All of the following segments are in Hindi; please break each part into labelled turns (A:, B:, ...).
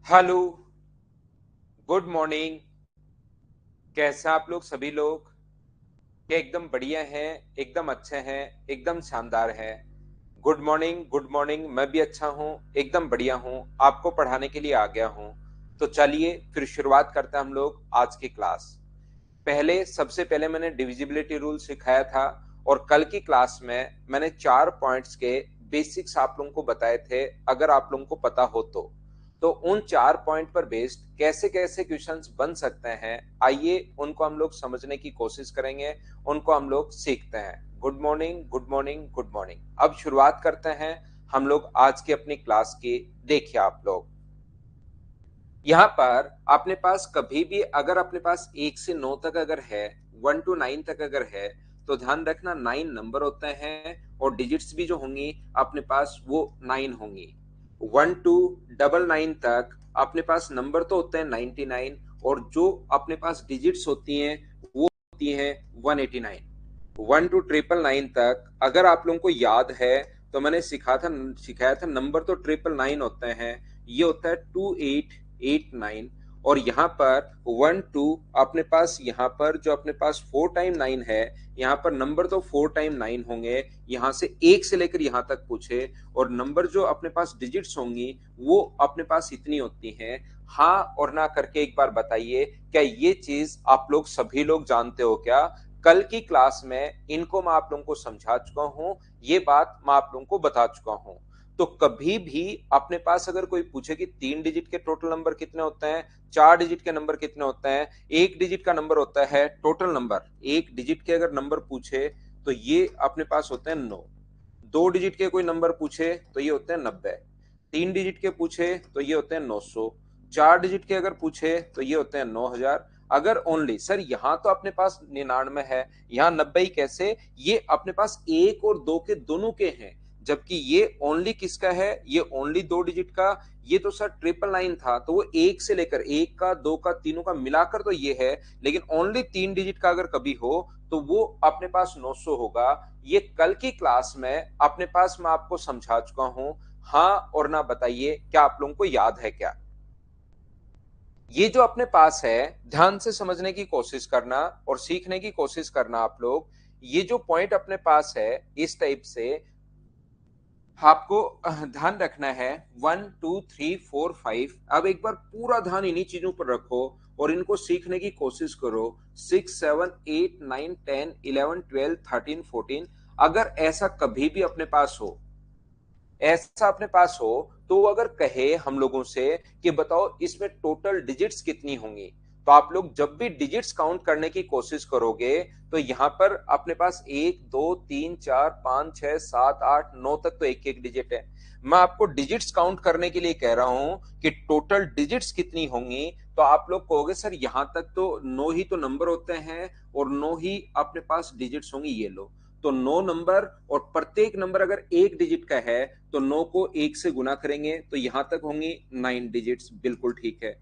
A: Hello, good morning. कैसे हैं आप लोग सभी लोग? क्या एकदम बढ़िया हैं, एकदम अच्छे हैं, एकदम शानदार हैं? Good morning, good morning. मैं भी अच्छा हूँ, एकदम बढ़िया हूँ। आपको पढ़ाने के लिए आ गया हूँ। तो चलिए फिर शुरुआत करते हैं हम लोग आज की क्लास। पहले सबसे पहले मैंने डिविजिबिलिटी रूल सिखाया था और कल की क्लास में मैंने 4 पॉइंट्स के बेसिक्स आप लोगों को बताए थे, अगर आप लोगों को पता हो तो उन 4 पॉइंट पर बेस्ड कैसे कैसे क्वेश्चंस बन सकते हैं, आइए उनको हम लोग समझने की कोशिश करेंगे, उनको हम लोग सीखते हैं। Good morning, good morning, good morning. अब शुरुआत करते हैं हम लोग आज की अपनी क्लास की। देखिए आप लोग, यहाँ पर अपने पास कभी भी अगर अपने पास 1 से 9 तक अगर है, 1 to 9 तक अगर है, तो ध्यान रखना 9 नंबर होते हैं और डिजिट्स भी जो होंगी अपने पास वो 9 होंगी। 1 to 999 तक अपने पास नंबर तो होते हैं 99 और जो अपने पास डिजिट्स होती हैं वो होती हैं 189। 1 to 999 तक अगर आप लोगों को याद है तो मैंने सिखाया था नंबर तो 999 होते हैं, ये होता है 2889। और यहाँ पर 1 2 अपने पास, यहाँ पर जो अपने पास 4 टाइम 9 है, यहाँ पर नंबर तो 4 टाइम 9 होंगे, यहाँ से 1 से लेकर यहाँ तक पूछे और नंबर जो अपने पास डिजिट्स होंगी वो अपने पास इतनी होती हैं। हाँ और ना करके एक बार बताइए, क्या ये चीज आप लोग सभी लोग जानते हो क्या? कल की क्लास में इनको मैं आप लोगों को समझा चुका हूं, ये बात मैं आप लोगों को बता चुका हूं। तो कभी भी अपने पास अगर कोई पूछे कि 3 डिजिट के टोटल नंबर कितने होते हैं, 4 डिजिट के नंबर कितने होते हैं, 1 डिजिट का नंबर होता है टोटल नंबर, 1 डिजिट के अगर नंबर पूछे तो ये अपने पास होते हैं 9। 2 डिजिट के कोई नंबर पूछे तो ये होते हैं 90। 3 डिजिट के पूछे तो ये होते हैं 900। 4 डिजिट के अगर पूछे तो ये होते हैं 9000। अगर ओनली सर यहाँ तो अपने पास 99 है, यहाँ 90 ही कैसे? ये अपने पास 1 और 2 के दोनों के हैं, जबकि ये ओनली किसका है? ये ओनली 2 डिजिट का। ये तो सर 999 था तो वो 1 से लेकर 1 का 2 का 3 का मिलाकर तो ये है, लेकिन ओनली 3 डिजिट का अगर कभी हो तो वो अपने पास 900 होगा। ये कल की क्लास में अपने पास मैं आपको समझा चुका हूं। हाँ और ना बताइए, क्या आप लोगों को याद है क्या? ये जो अपने पास है, ध्यान से समझने की कोशिश करना और सीखने की कोशिश करना आप लोग। ये जो पॉइंट अपने पास है इस टाइप से आपको ध्यान रखना है। 1 2 3 4 5। अब एक बार पूरा ध्यान इन्हीं चीजों पर रखो और इनको सीखने की कोशिश करो। 6 7 8 9 10 11 12 13 14। अगर ऐसा कभी भी अपने पास हो, ऐसा अपने पास हो, तो वो अगर कहे हम लोगों से कि बताओ इसमें टोटल डिजिट्स कितनी होंगी, तो आप लोग जब भी डिजिट्स काउंट करने की कोशिश करोगे तो यहां पर अपने पास 1 2 3 4 5 6 7 8 9 तक तो एक एक डिजिट है। मैं आपको डिजिट्स काउंट करने के लिए कह रहा हूं कि टोटल डिजिट्स कितनी होंगी, तो आप लोग कहोगे सर यहां तक तो 9 ही तो नंबर होते हैं और 9 ही अपने पास डिजिट्स होंगी। ये लो, तो 9 नंबर और प्रत्येक नंबर अगर 1 डिजिट का है तो 9 को 1 से गुना करेंगे तो यहां तक होंगी 9 डिजिट्स। बिल्कुल ठीक है।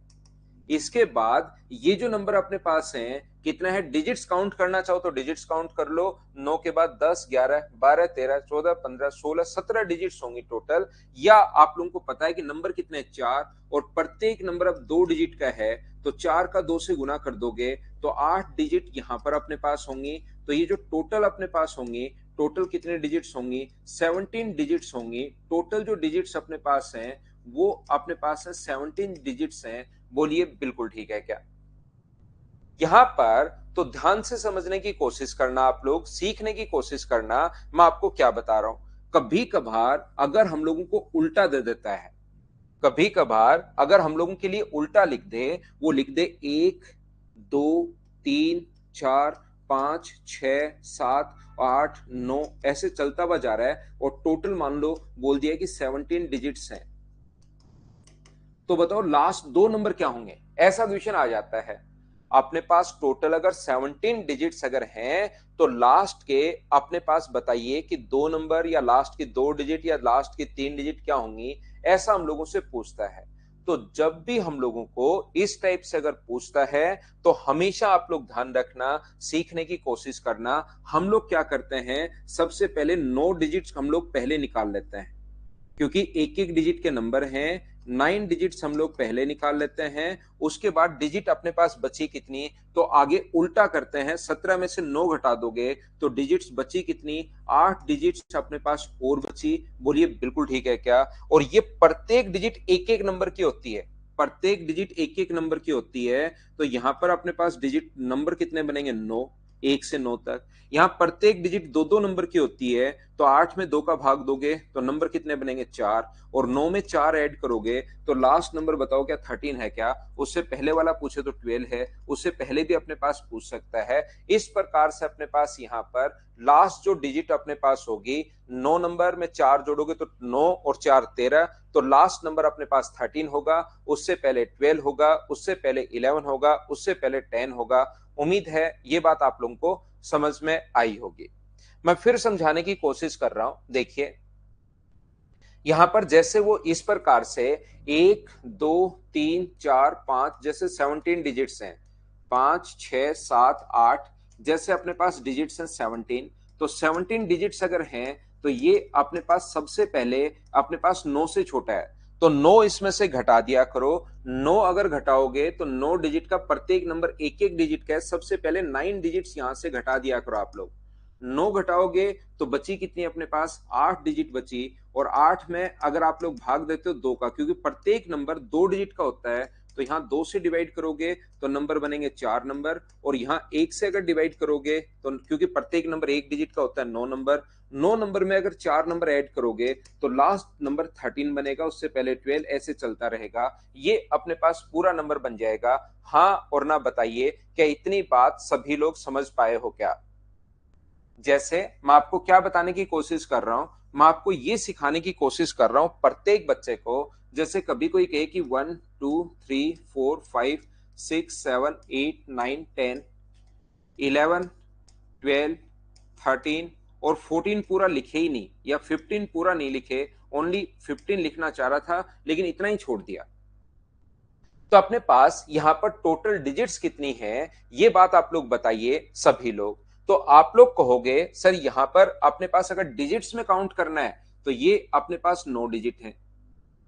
A: इसके बाद ये जो नंबर अपने पास हैं कितना है, डिजिट्स काउंट करना चाहो तो डिजिट्स काउंट कर लो। 9 के बाद 10 11 12 13 14 15 16 17 डिजिट्स होंगी टोटल। या आप लोगों को पता है कि नंबर कितने, 4, और प्रत्येक नंबर अब 2 डिजिट का है तो 4 का 2 से गुना कर दोगे तो 8 डिजिट यहां पर अपने पास होंगी। तो ये जो टोटल अपने पास होंगी, टोटल कितने डिजिट्स होंगी? 17 डिजिट्स होंगी। टोटल जो डिजिट्स अपने पास हैं वो अपने पास है 17 डिजिट्स हैं। बोलिए बिल्कुल ठीक है क्या? यहां पर तो ध्यान से समझने की कोशिश करना, आप लोग सीखने की कोशिश करना। मैं आपको क्या बता रहा हूं, कभी कभार अगर हम लोगों को उल्टा दे देता है, कभी कभार अगर हम लोगों के लिए उल्टा लिख दे, वो लिख दे 1 2 3 4 5 6 7 8 9 ऐसे चलता हुआ जा रहा है और टोटल मान लो बोल दिया कि 17 डिजिट्स हैं, तो बताओ लास्ट 2 नंबर क्या होंगे? ऐसा क्वेश्चन आ जाता है। अपने पास टोटल अगर 17 डिजिट्स अगर हैं तो लास्ट के अपने पास बताइए कि 2 नंबर या लास्ट की 2 डिजिट या लास्ट की 3 डिजिट क्या होंगी, ऐसा हम लोगों से पूछता है। तो जब भी हम लोगों को इस टाइप से अगर पूछता है तो हमेशा आप लोग ध्यान रखना, सीखने की कोशिश करना। हम लोग क्या करते हैं, सबसे पहले 9 डिजिट्स हम लोग पहले निकाल लेते हैं, क्योंकि एक एक डिजिट के नंबर हैं। 9 डिजिट्स हम लोग पहले निकाल लेते हैं, उसके बाद डिजिट अपने पास बची कितनी, तो आगे उल्टा करते हैं, 17 में से 9 घटा दोगे तो डिजिट्स बची कितनी, 8 डिजिट्स अपने पास और बची। बोलिए बिल्कुल ठीक है क्या? और ये प्रत्येक डिजिट एक एक नंबर की होती है, प्रत्येक डिजिट एक एक नंबर की होती है। तो यहां पर अपने पास डिजिट नंबर कितने बनेंगे, 9, 1 से 9 तक। यहाँ प्रत्येक डिजिट दो दो नंबर की होती है, तो 8 में 2 का भाग दोगे तो नंबर कितने बनेंगे, 4, और 9 में 4 ऐड करोगे तो लास्ट नंबर बताओ क्या 13 है क्या? उससे पहले वाला पूछे तो 12 है, उससे पहले भी अपने पास पूछ सकता है। इस प्रकार से अपने पास यहाँ पर लास्ट जो डिजिट अपने पास होगी, 9 नंबर में 4 जोड़ोगे तो 9 और 4 13, तो लास्ट नंबर अपने पास 13 होगा, उससे पहले 12 होगा, उससे पहले 11 होगा, उससे पहले 10 होगा। उम्मीद है ये बात आप लोगों को समझ में आई होगी। मैं फिर समझाने की कोशिश कर रहा हूं। देखिए यहां पर जैसे वो इस प्रकार से 1 2 3 4 5 जैसे 17 डिजिट्स हैं, 5 6 7 8 जैसे अपने पास डिजिट्स हैं 17, तो 17 डिजिट्स अगर हैं तो ये अपने पास सबसे पहले अपने पास 9 से छोटा है, तो 9 इसमें से घटा दिया करो। 9 अगर घटाओगे तो 9 डिजिट का प्रत्येक नंबर एक एक डिजिट का है, सबसे पहले 9 डिजिट्स यहां से घटा दिया करो आप लोग। 9 घटाओगे तो बची कितनी अपने पास, 8 डिजिट बची। और 8 में अगर आप लोग भाग देते हो 2 का, क्योंकि प्रत्येक नंबर 2 डिजिट का होता है, तो यहाँ 2 से डिवाइड करोगे तो नंबर बनेंगे 4 नंबर। और यहाँ 1 से अगर डिवाइड करोगे तो क्योंकि प्रत्येक नंबर 1 डिजिट का होता है, 9 नंबर। 9 नंबर में अगर 4 नंबर ऐड करोगे तो लास्ट नंबर 13 बनेगा, उससे पहले 12, ऐसे चलता रहेगा। ये अपने पास पूरा नंबर बन जाएगा। हाँ और ना बताइए, क्या इतनी बात सभी लोग समझ पाए हो क्या? जैसे मैं आपको क्या बताने की कोशिश कर रहा हूं, मैं आपको ये सिखाने की कोशिश कर रहा हूं प्रत्येक बच्चे को। जैसे कभी कोई कहे कि 1 2 3 4 5 6 7 8 9 10 11 12 13 और 14 पूरा लिखे ही नहीं, या 15 पूरा नहीं लिखे, ओनली 15 लिखना चाह रहा था लेकिन इतना ही छोड़ दिया, तो अपने पास यहां पर टोटल डिजिट्स कितनी है, ये बात आप लोग बताइए सभी लोग। तो आप लोग कहोगे सर यहां पर अपने पास अगर डिजिट्स में काउंट करना है तो ये अपने पास 9 डिजिट है।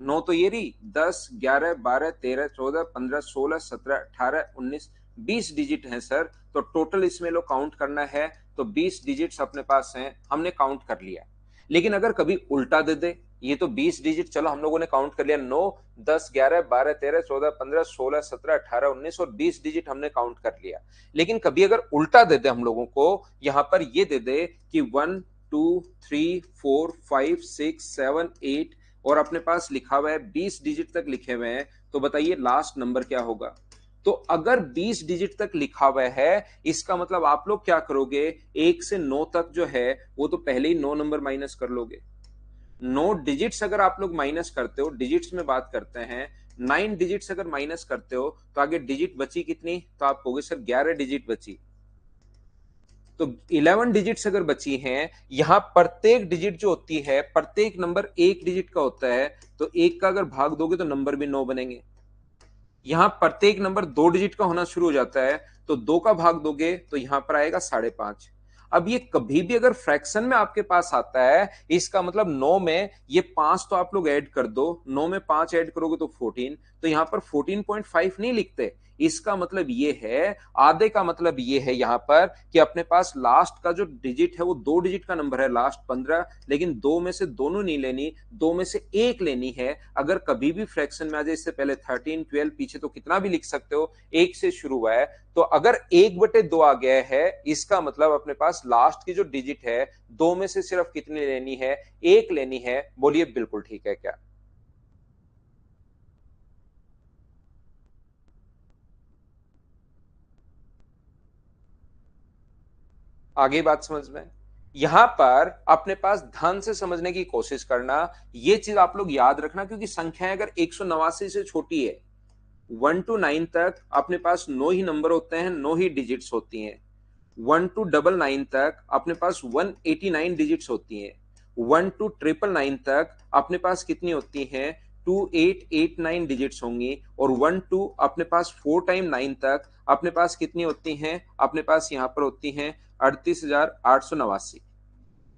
A: 9 तो ये रही, 10 11 12 13 14 15 16 17 18 19 20 डिजिट हैं सर। तो टोटल इसमें लोग काउंट करना है तो 20 डिजिट्स अपने पास हैं, हमने काउंट कर लिया। लेकिन अगर कभी उल्टा दे दे, ये तो 20 डिजिट चलो हम लोगों ने काउंट कर लिया, 9 10 11 12 13 14 15 16 17 18 19 और 20 डिजिट हमने काउंट कर लिया। लेकिन कभी अगर उल्टा दे दे हम लोगों को, यहां पर ये दे दे कि 1 2 3 4 5 6 7 8 और अपने पास लिखा हुआ है 20 डिजिट तक लिखे हुए हैं, तो बताइए लास्ट नंबर क्या होगा? तो अगर 20 डिजिट तक लिखा हुआ है, इसका मतलब आप लोग क्या करोगे, 1 से 9 तक जो है वो तो पहले ही 9 नंबर माइनस कर लोगे। 9 डिजिट्स अगर आप लोग माइनस करते हो, डिजिट्स में बात करते हैं, 9 डिजिट्स अगर माइनस करते हो तो आगे डिजिट बची कितनी, तो आप कहोगे सर 11 डिजिट बची। तो 11 डिजिट्स अगर बची हैं, यहां प्रत्येक डिजिट जो होती है, प्रत्येक नंबर एक डिजिट का होता है, तो एक का अगर भाग दोगे तो नंबर भी 9 बनेंगे। यहां प्रत्येक नंबर 2 डिजिट का होना शुरू हो जाता है, तो 2 का भाग दोगे तो यहां पर आएगा 5.5। अब ये कभी भी अगर फ्रैक्शन में आपके पास आता है, इसका मतलब 9 में ये 5 तो आप लोग ऐड कर दो, 9 में 5 ऐड करोगे तो 14, तो यहां पर 14.5 नहीं लिखते। इसका मतलब ये है, आधे का मतलब ये है यहां पर कि अपने पास लास्ट का जो डिजिट है वो 2 डिजिट का नंबर है, लास्ट 15, लेकिन 2 में से दोनों नहीं लेनी, 2 में से एक लेनी है। अगर कभी भी फ्रैक्शन में आ जाए, इससे पहले 13 12 पीछे तो कितना भी लिख सकते हो, 1 से शुरू हुआ है, तो अगर 1/2 आ गया है, इसका मतलब अपने पास लास्ट की जो डिजिट है 2 में से सिर्फ कितनी लेनी है, 1 लेनी है। बोलिए बिल्कुल ठीक है क्या? आगे बात समझ में? यहां पर अपने पास ध्यान से समझने की कोशिश करना, ये चीज आप लोग याद रखना, क्योंकि संख्याएं अगर 189 से छोटी है, 1 to 9 तक अपने पास 9 ही नंबर होते हैं, 9 ही डिजिट्स होती हैं। 1 to 99 तक अपने पास 189 डिजिट्स होती हैं। 1 to 999 तक अपने पास कितनी होती हैं, 2889 डिजिट्स होंगी। और 1 to अपने पास 4 टाइम 9 तक अपने पास कितनी होती हैं, अपने पास यहां पर होती हैं 38,889।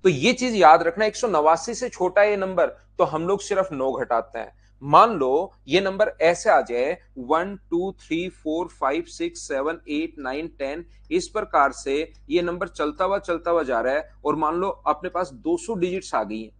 A: तो ये चीज याद रखना, 189 से छोटा ये नंबर तो हम लोग सिर्फ 9 घटाते हैं। मान लो ये नंबर ऐसे आ जाए 1 2 3 4 5 6 7 8 9 10, इस प्रकार से ये नंबर चलता हुआ जा रहा है और मान लो अपने पास 200 डिजिट्स आ गई हैं।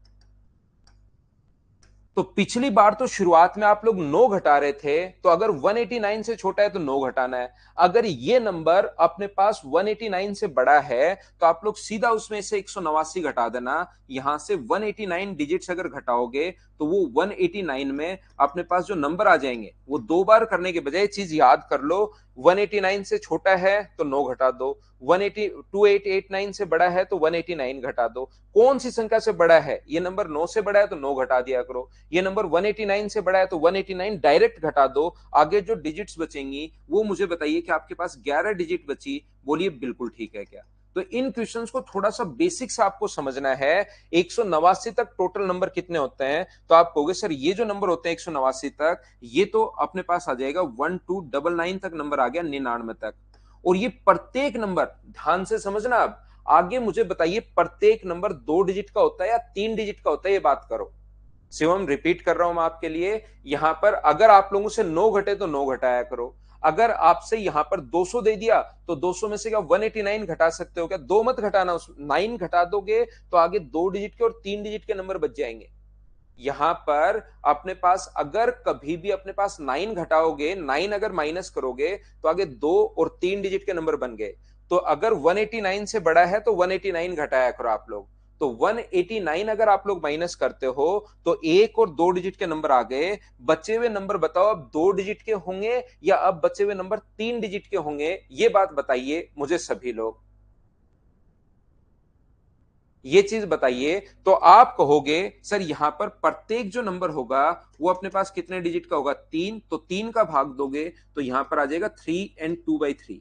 A: तो पिछली बार तो शुरुआत में आप लोग 9 घटा रहे थे, तो अगर 189 से छोटा है तो 9 घटाना है। अगर ये नंबर अपने पास 189 से बड़ा है तो आप लोग सीधा उसमें से 189 घटा देना। यहां से 189 डिजिट्स अगर घटाओगे तो वो 189 में अपने पास जो नंबर आ जाएंगे वो दो बार करने के बजाय चीज याद कर लो। 189 से छोटा है तो 9 घटा दो, 2889 से बड़ा है तो 189 घटा दो। कौन सी संख्या से बड़ा है? ये नंबर 9 से बड़ा है तो 9 घटा दिया करो। ये नंबर 189 से बड़ा है तो 189 डायरेक्ट घटा दो। आगे जो डिजिट्स बचेंगी वो मुझे बताइए कि आपके पास 11 डिजिट बची, बोलिए बिल्कुल ठीक है क्या? तो इन क्वेश्चंस को थोड़ा सा बेसिक्स आपको समझना है। 189 तक टोटल नंबर कितने होते हैं? तो आप कहोगे सर ये जो नंबर होते हैं 189 तक, ये तो अपने पास आ जाएगा 1299 तक नंबर आ गया, 99 तक। और ये प्रत्येक नंबर, ध्यान से समझना, अब आगे मुझे बताइए प्रत्येक नंबर 2 डिजिट का होता है या 3 डिजिट का होता है? ये बात करो। शिवम रिपीट कर रहा हूं मैं आपके लिए, यहां पर अगर आप लोगों से 9 घटे तो 9 घटाया करो। अगर आपसे यहां पर 200 दे दिया तो 200 में से क्या 189 घटा सकते हो क्या? दो मत घटाना, उस 9 घटा दोगे तो आगे 2 डिजिट के और 3 डिजिट के नंबर बच जाएंगे। यहां पर अपने पास अगर कभी भी अपने पास 9 घटाओगे, 9 अगर माइनस करोगे तो आगे 2 और 3 डिजिट के नंबर बन गए। तो अगर 189 से बड़ा है तो 189 घटाया करो आप लोग। तो 189 अगर आप लोग माइनस करते हो तो एक और 2 डिजिट के नंबर आ गए। बचे हुए नंबर बताओ, अब 2 डिजिट के होंगे या अब बचे हुए नंबर 3 डिजिट के होंगे? ये बात बताइए मुझे सभी लोग, ये चीज बताइए। तो आप कहोगे सर यहां पर प्रत्येक जो नंबर होगा वो अपने पास कितने डिजिट का होगा? 3, तो 3 का भाग दोगे तो यहां पर आ जाएगा 3 and 2/3।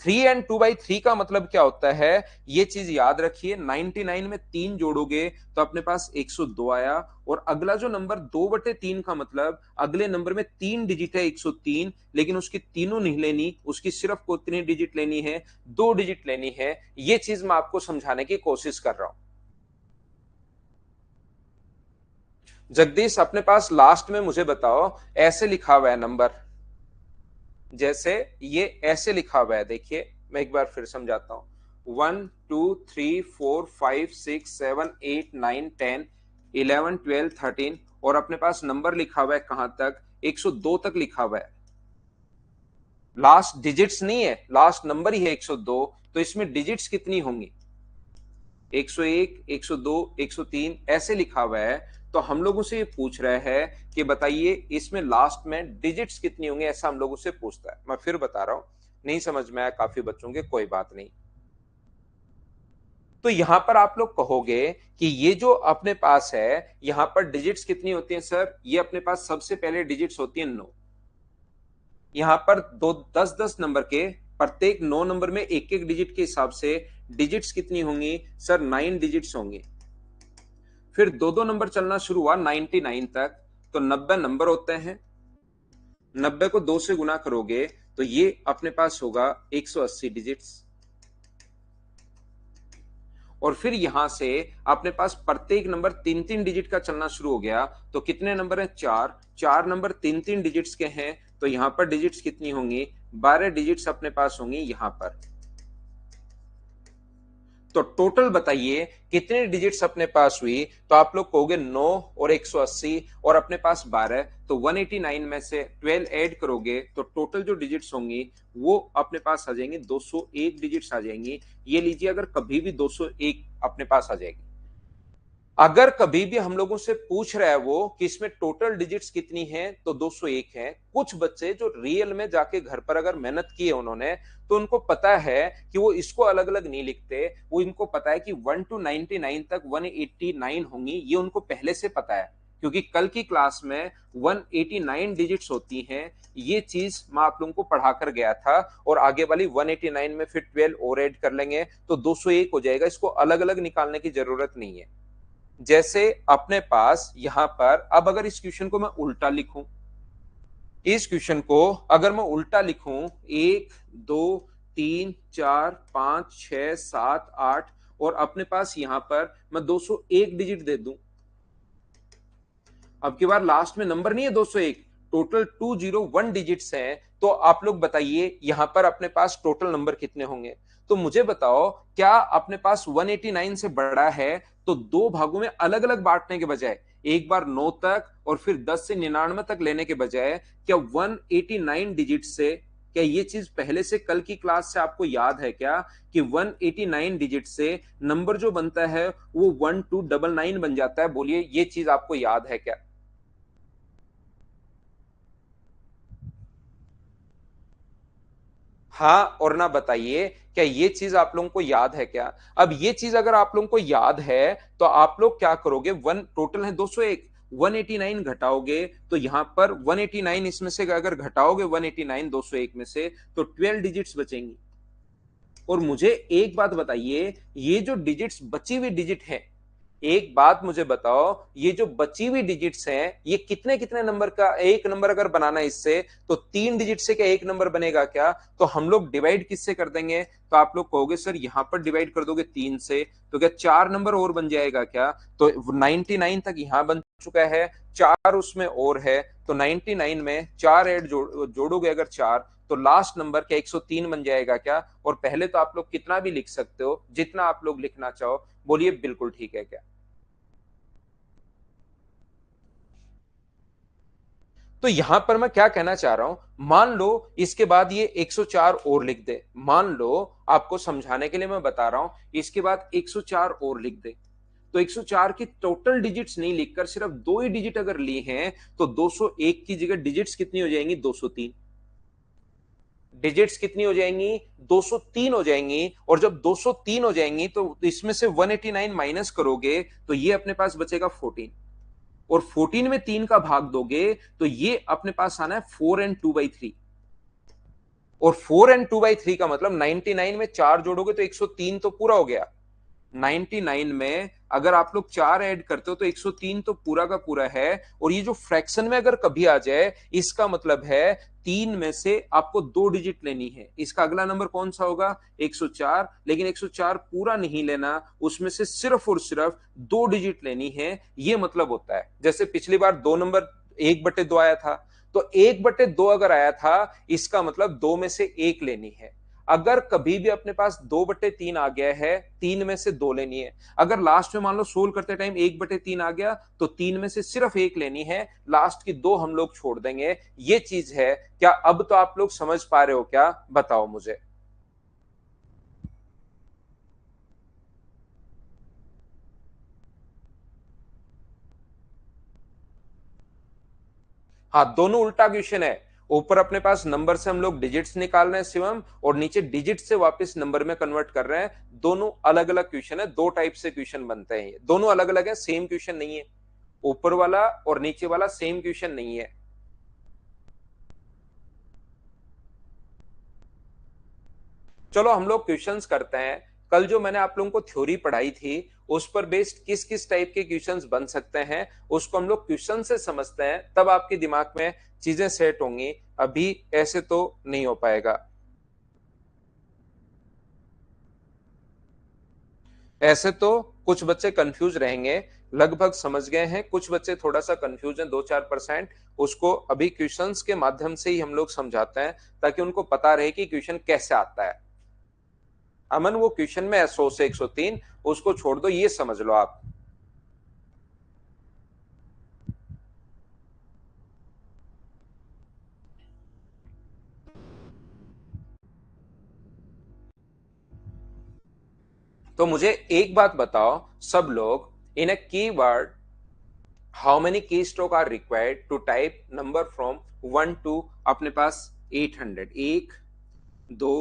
A: 3 and 2/3 का मतलब क्या होता है? ये चीज याद रखिए, 99 में 3 जोड़ोगे तो अपने पास 102 आया। और अगला जो नंबर 2/3 का मतलब अगले नंबर में 3 डिजिट है 103, लेकिन उसकी तीनों नहीं लेनी, उसकी सिर्फ कितनी डिजिट लेनी है? 2 डिजिट लेनी है। ये चीज मैं आपको समझाने की कोशिश कर रहा हूं। जगदीश अपने पास लास्ट में मुझे बताओ, ऐसे लिखा हुआ है नंबर, जैसे ये ऐसे लिखा हुआ है, देखिए मैं एक बार फिर समझाता हूं। 1 2 3 4 5 6 7 8 9 10 11 12 13 और अपने पास नंबर लिखा हुआ है कहां तक? 102 तक लिखा हुआ है। लास्ट डिजिट्स नहीं है, लास्ट नंबर ही है 102। तो इसमें डिजिट्स कितनी होंगी? 101, 102, 103 ऐसे लिखा हुआ है। तो हम लोगों से ये पूछ रहा है कि बताइए इसमें लास्ट में डिजिट्स कितनी होंगी, ऐसा हम लोगों से पूछता है। मैं फिर बता रहा हूं, नहीं समझ में आया काफी बच्चों के, कोई बात नहीं। तो यहां पर आप लोग कहोगे कि ये जो अपने पास है यहां पर डिजिट्स कितनी होती हैं सर? ये अपने पास सबसे पहले डिजिट्स होती है 9। यहां पर दो 10-10 नंबर के प्रत्येक 9 नंबर में एक एक डिजिट के हिसाब से डिजिट्स कितनी होंगी सर? 9 डिजिट्स होंगी। फिर दो दो नंबर चलना शुरू हुआ 99 तक, तो 90 नंबर होते हैं। 90 को 2 से गुना करोगे तो ये अपने पास होगा 180 डिजिट्स। और फिर यहां से अपने पास प्रत्येक नंबर 3-3 डिजिट का चलना शुरू हो गया। तो कितने नंबर हैं? 4। 4 नंबर 3-3 डिजिट्स के हैं, तो यहां पर डिजिट्स कितनी होंगी? 12 डिजिट्स अपने पास होंगी यहां पर। तो टोटल बताइए कितने डिजिट्स अपने पास हुई? तो आप लोग कहोगे 9 और 180 और अपने पास 12, तो 189 में से 12 ऐड करोगे तो टोटल जो डिजिट्स होंगी वो अपने पास आ जाएंगी 201 डिजिट्स आ जाएंगी। ये लीजिए, अगर कभी भी 201 अपने पास आ जाएगी। अगर कभी भी हम लोगों से पूछ रहा है वो कि इसमें टोटल डिजिट्स कितनी हैं, तो 201 है। कुछ बच्चे जो रियल में जाके घर पर अगर मेहनत की है उन्होंने, तो उनको पता है कि वो इसको अलग अलग नहीं लिखते। वो इनको पता है कि 1 to 99 तक 189 होंगी, ये उनको पहले से पता है, क्योंकि कल की क्लास में 189 डिजिट्स होती हैं। ये चीज मैं आप लोगों को पढ़ा कर गया था। और आगे वाली 189 में फिर 12 और ऐड कर लेंगे तो 201 हो जाएगा। इसको अलग अलग निकालने की जरूरत नहीं है। जैसे अपने पास यहां पर, अब अगर इस क्वेश्चन को मैं उल्टा लिखूं, इस क्वेश्चन को अगर मैं उल्टा लिखूं, 1 2 3 4 5 6 7 8 और अपने पास यहां पर मैं 201 डिजिट दे दूं, अब की बार लास्ट में नंबर नहीं है 201, टोटल 201 डिजिट्स हैं। तो आप लोग बताइए यहां पर अपने पास टोटल नंबर कितने होंगे। तो मुझे बताओ, क्या अपने पास 189 से बड़ा है तो दो भागों में अलग अलग बांटने के बजाय एक बार 9 तक और फिर 10 से 99 तक लेने के बजाय क्या 189 डिजिट से, क्या ये चीज पहले से कल की क्लास से आपको याद है क्या कि 189 डिजिट से नंबर जो बनता है वो 1299 बन जाता है। बोलिए ये चीज आपको याद है क्या। हाँ और ना बताइए, क्या ये चीज आप लोगों को याद है क्या। अब ये चीज अगर आप लोगों को याद है तो आप लोग क्या करोगे, वन टोटल है 201, 189 घटाओगे तो यहां पर 189 इसमें से अगर घटाओगे 189 201 में से तो 12 डिजिट्स बचेंगी। और मुझे एक बात बताइए, ये जो डिजिट्स बची हुई डिजिट है, एक बात मुझे बताओ, ये जो बची हुई डिजिट्स हैं ये कितने कितने नंबर का एक नंबर अगर बनाना है इससे तो 3 डिजिट से क्या एक नंबर बनेगा क्या। तो हम लोग डिवाइड किससे कर देंगे, तो आप लोग कहोगे सर यहां पर डिवाइड कर दोगे 3 से तो क्या 4 नंबर और बन जाएगा क्या। तो 99 तक यहां बन चुका है, 4 उसमें और है तो 99 में 4 ऐड जोड़ोगे अगर 4 तो लास्ट नंबर क्या 103 बन जाएगा क्या। और पहले तो आप लोग कितना भी लिख सकते हो, जितना आप लोग लिखना चाहो। बोलिए बिल्कुल ठीक है क्या। तो यहां पर मैं क्या कहना चाह रहा हूं, मान लो इसके बाद ये 104 और लिख दे, मान लो आपको समझाने के लिए मैं बता रहा हूं, इसके बाद 104 और लिख दे। तो 104 की टोटल डिजिट्स नहीं लिखकर सिर्फ दो ही डिजिट अगर लिए हैं तो 201 की जगह डिजिट्स कितनी हो जाएंगी, 203। डिजिट्स कितनी हो जाएंगी, 203 हो जाएंगी। और जब 203 हो जाएंगी तो इसमें से 189 माइनस करोगे तो ये अपने पास बचेगा 14। और 14 में 3 का भाग दोगे तो ये अपने पास आना है 4 and 2/3। और 4 and 2/3 का मतलब 99 में 4 जोड़ोगे तो 103 तो पूरा हो गया। 99 में अगर आप लोग 4 ऐड करते हो तो 103 तो पूरा का पूरा है। और ये जो फ्रैक्शन में अगर कभी आ जाए इसका मतलब है 3 में से आपको 2 डिजिट लेनी है। इसका अगला नंबर कौन सा होगा, 104। लेकिन 104 पूरा नहीं लेना, उसमें से सिर्फ और सिर्फ 2 डिजिट लेनी है। ये मतलब होता है जैसे पिछली बार 2 नंबर 1/2 आया था तो 1/2 अगर आया था इसका मतलब 2 में से 1 लेनी है। अगर कभी भी अपने पास 2/3 आ गया है 3 में से 2 लेनी है। अगर लास्ट में मान लो सोल्व करते टाइम 1/3 आ गया तो 3 में से सिर्फ 1 लेनी है, लास्ट की 2 हम लोग छोड़ देंगे। ये चीज है क्या, अब तो आप लोग समझ पा रहे हो क्या, बताओ मुझे। हाँ दोनों उल्टा क्वेश्चन है। ऊपर अपने पास नंबर से हम लोग डिजिट्स निकाल रहे हैं शिवम, और नीचे डिजिट से वापस नंबर में कन्वर्ट कर रहे हैं। दोनों अलग अलग क्वेश्चन है, दो टाइप से क्वेश्चन बनते हैं, ये दोनों अलग अलग है, सेम क्वेश्चन नहीं है। ऊपर वाला और नीचे वाला सेम क्वेश्चन नहीं है। चलो हम लोग क्वेश्चंस करते हैं। कल जो मैंने आप लोगों को थ्योरी पढ़ाई थी उस पर बेस्ड किस किस टाइप के क्वेश्चंस बन सकते हैं उसको हम लोग क्वेश्चन से समझते हैं, तब आपके दिमाग में चीजें सेट होंगी। अभी ऐसे तो नहीं हो पाएगा। ऐसे तो कुछ बच्चे कंफ्यूज रहेंगे, लगभग समझ गए हैं। कुछ बच्चे थोड़ा सा कंफ्यूज हैं, 2-4%। उसको अभी क्वेश्चंस के माध्यम से ही हम लोग समझाते हैं ताकि उनको पता रहे कि क्वेश्चन कैसे आता है। अमन वो क्वेश्चन में 100 से 103 उसको छोड़ दो, ये समझ लो आप। तो मुझे एक बात बताओ सब लोग, in a keyboard how many keystroke are required to type number from 1 to अपने पास 800। 1 2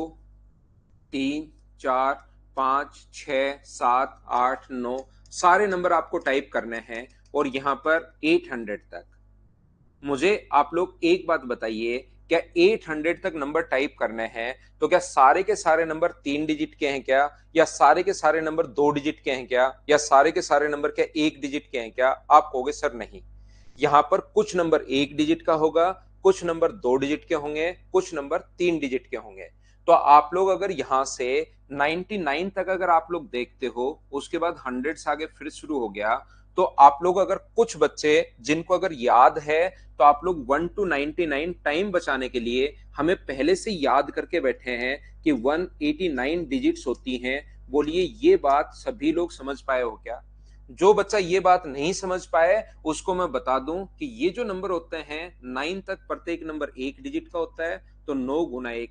A: 3 4 5 6 7 8 9 सारे नंबर आपको टाइप करने हैं और यहां पर 800 तक। मुझे आप लोग एक बात बताइए, क्या 800 तक नंबर टाइप करने हैं तो क्या सारे के सारे नंबर 3 डिजिट के हैं क्या, या सारे के सारे नंबर 2 डिजिट के हैं क्या, या सारे के सारे नंबर क्या 1 डिजिट के हैं क्या। आप कहोगे सर नहीं, यहां पर कुछ नंबर 1 डिजिट का होगा, कुछ नंबर 2 डिजिट के होंगे, कुछ नंबर 3 डिजिट के होंगे। तो आप लोग अगर यहां से 99 तक अगर आप लोग देखते हो उसके बाद 100 से आगे फिर शुरू हो गया तो आप लोग अगर कुछ बच्चे जिनको अगर याद है तो आप लोग 1 to 99 टाइम बचाने के लिए हमें पहले से याद करके बैठे हैं कि 189 डिजिट्स होती हैं। बोलिए ये बात सभी लोग समझ पाए हो क्या? जो बच्चा ये बात नहीं समझ पाए उसको मैं बता दूं कि ये जो नंबर होते हैं 9 तक प्रत्येक नंबर एक डिजिट का होता है, तो 9 गुना 1।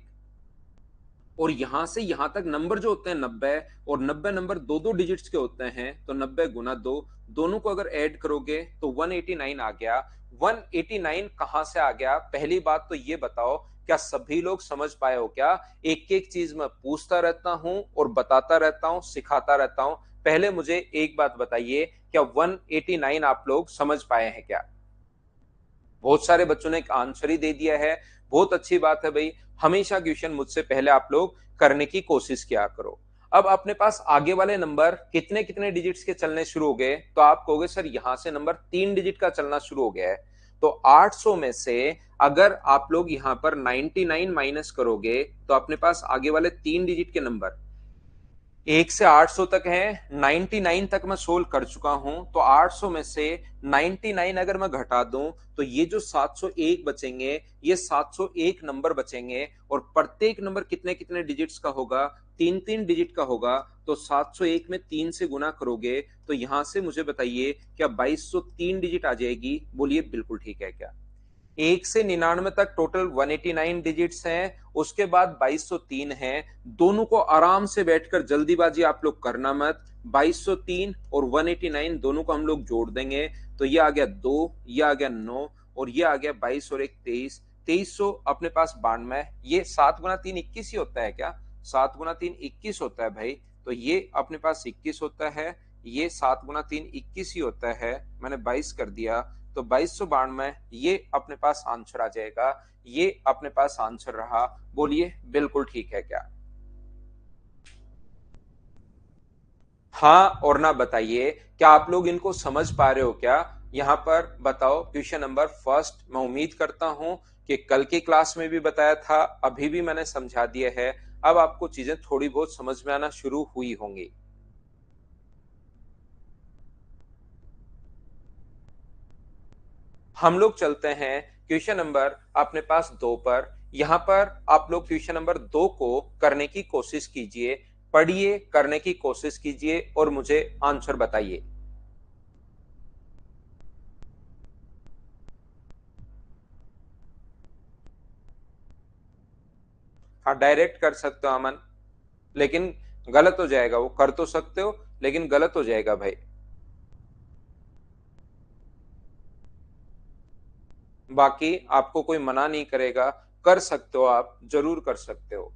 A: और यहां से यहां तक नंबर जो होते हैं 90, और 90 नंबर दो दो डिजिट्स के होते हैं, तो 90 गुना 2, दोनों को अगर ऐड करोगे तो 189 आ गया। 189 कहां से आ गया? पहली बात तो ये बताओ, क्या सभी लोग समझ पाए हो क्या? एक एक चीज मैं पूछता रहता हूं और बताता रहता हूं, सिखाता रहता हूं। पहले मुझे एक बात बताइए, क्या 189 आप लोग समझ पाए हैं क्या? बहुत सारे बच्चों ने आंसर ही दे दिया है। बहुत अच्छी बात है भाई। हमेशा क्वेश्चन मुझसे पहले आप लोग करने की कोशिश किया करो। अब अपने पास आगे वाले नंबर कितने कितने डिजिट्स के चलने शुरू हो गए? तो आप कहोगे सर यहां से नंबर 3 डिजिट का चलना शुरू हो गया है। तो 800 में से अगर आप लोग यहां पर 99 माइनस करोगे तो अपने पास आगे वाले 3 डिजिट के नंबर 1 से 800 तक है। 99 तक मैं सोल्व कर चुका हूं, तो 800 में से 99 अगर मैं घटा दूं तो ये जो 701 बचेंगे, ये 701 नंबर बचेंगे। और प्रत्येक नंबर कितने कितने डिजिट्स का होगा? तीन तीन डिजिट का होगा। तो 701 में 3 से गुना करोगे तो यहां से मुझे बताइए क्या 2203 डिजिट आ जाएगी? बोलिए बिल्कुल ठीक है क्या? 1 से 99 तक टोटल 189 डिजिट्स हैं, उसके बाद 2203 हैं। दोनों को आराम से बैठकर जल्दीबाजी आप लोग करना मत। 2203 और 189 दोनों को हम लोग जोड़ देंगे, तो ये आ गया 2, ये आ गया 9, और ये आ गया 22 और 1 23। 2300 अपने पास 92। ये 7 गुना 3 21 ही होता है क्या? 7 गुना 3 21 होता है भाई। तो ये अपने पास 21 होता है। ये 7 गुना 3 21 ही होता है। मैंने 22 कर दिया, तो 2292 ये अपने पास आंसर आ जाएगा। ये अपने पास आंसर रहा। बोलिए बिल्कुल ठीक है क्या? हाँ और ना बताइए, क्या आप लोग इनको समझ पा रहे हो क्या? यहां पर बताओ क्वेश्चन नंबर फर्स्ट। मैं उम्मीद करता हूं कि कल की क्लास में भी बताया था, अभी भी मैंने समझा दिया है। अब आपको चीजें थोड़ी बहुत समझ में आना शुरू हुई होंगी। हम लोग चलते हैं क्वेश्चन नंबर अपने पास 2 पर। यहां पर आप लोग क्वेश्चन नंबर 2 को करने की कोशिश कीजिए, पढ़िए, करने की कोशिश कीजिए और मुझे आंसर बताइए। हाँ डायरेक्ट कर सकते हो अमन, लेकिन गलत हो जाएगा। वो कर तो सकते हो लेकिन गलत हो जाएगा भाई। बाकी आपको कोई मना नहीं करेगा, कर सकते हो, आप जरूर कर सकते हो।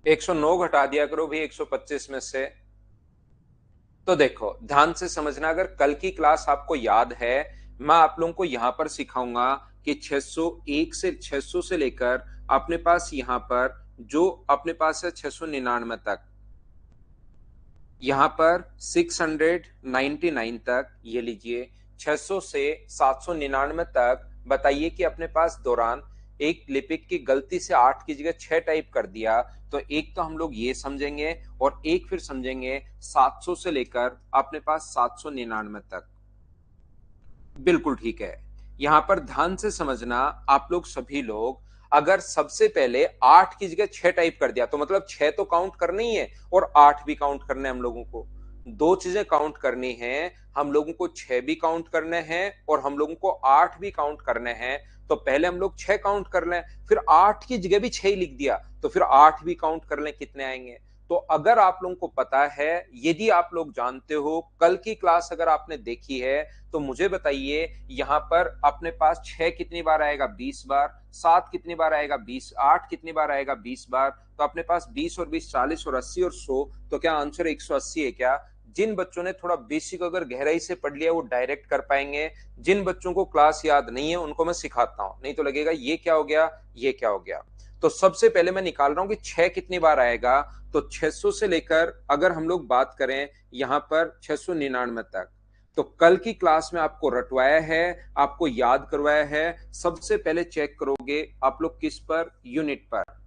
A: एक सौ नौ घटा दिया करो भी 125 में से। तो देखो ध्यान से समझना, अगर कल की क्लास आपको याद है, मैं आप लोगों को यहां पर सिखाऊंगा कि 601 से 600 से लेकर अपने पास यहां पर जो अपने पास है 699 तक, यहां पर 699 तक, ये लीजिए 600 से 799 तक। बताइए कि अपने पास दौरान एक लिपिक की गलती से 8 की जगह 6 टाइप कर दिया, तो एक तो हम लोग ये समझेंगे और एक फिर समझेंगे 700 से लेकर अपने पास 799 तक। बिल्कुल ठीक है। यहां पर ध्यान से समझना, आप लोग सभी लोग अगर सबसे पहले 8 की जगह 6 टाइप कर दिया तो मतलब 6 तो काउंट करनी ही है और 8 भी काउंट करने हम लोगों को। दो चीजें काउंट करनी है, हम लोगों को 6 भी काउंट करने हैं और हम लोगों को 8 भी काउंट करने हैं। तो पहले हम लोग 6 काउंट कर लें, फिर 8 की जगह भी 6 ही लिख दिया तो फिर 8 भी काउंट कर लें, कितने आएंगे। तो अगर आप लोगों को पता है, यदि आप लोग जानते हो, कल की क्लास अगर आपने देखी है, तो मुझे बताइए यहां पर अपने पास 6 कितनी बार आएगा? 20 बार। 7 कितनी बार आएगा? 20। 8 कितनी बार आएगा? 20 बार। तो अपने पास 20 और 20 40 और 80 और 100, तो क्या आंसर 180 है क्या? जिन बच्चों ने थोड़ा बेसिक अगर गहराई से पढ़ लिया वो डायरेक्ट कर पाएंगे। जिन बच्चों को क्लास याद नहीं है उनको मैं सिखाता हूं, नहीं तो लगेगा ये क्या हो गया, ये क्या हो गया। तो सबसे पहले मैं निकाल रहा हूं कि 6 कितनी बार आएगा। तो 600 से लेकर अगर हम लोग बात करें यहां पर 699 तक, तो कल की क्लास में आपको रटवाया है, आपको याद करवाया है। सबसे पहले चेक करोगे आप लोग किस पर, यूनिट पर।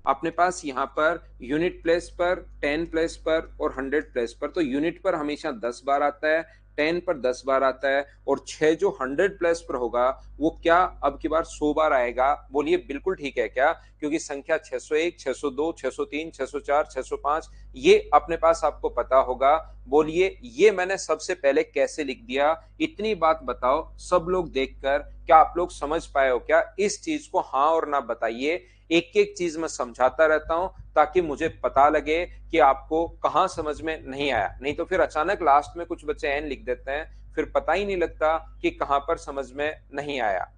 A: अपने पास यहाँ पर यूनिट प्लेस पर, 10 प्लेस पर और 100 प्लेस पर, तो यूनिट पर हमेशा 10 बार आता है, 10 पर 10 बार आता है, और 6 जो 100 प्लेस पर होगा वो क्या अब की बार 100 बार आएगा। बोलिए बिल्कुल ठीक है क्या? क्योंकि संख्या 601, 602, 603, 604, 605 ये अपने पास आपको पता होगा। बोलिए ये मैंने सबसे पहले कैसे लिख दिया, इतनी बात बताओ सब लोग देखकर। क्या आप लोग समझ पाए हो क्या इस चीज को? हाँ और ना बताइए। एक एक चीज मैं समझाता रहता हूं ताकि मुझे पता लगे कि आपको कहां समझ में नहीं आया। नहीं तो फिर अचानक लास्ट में कुछ बच्चे एन लिख देते हैं, फिर पता ही नहीं लगता कि कहां पर समझ में नहीं आया।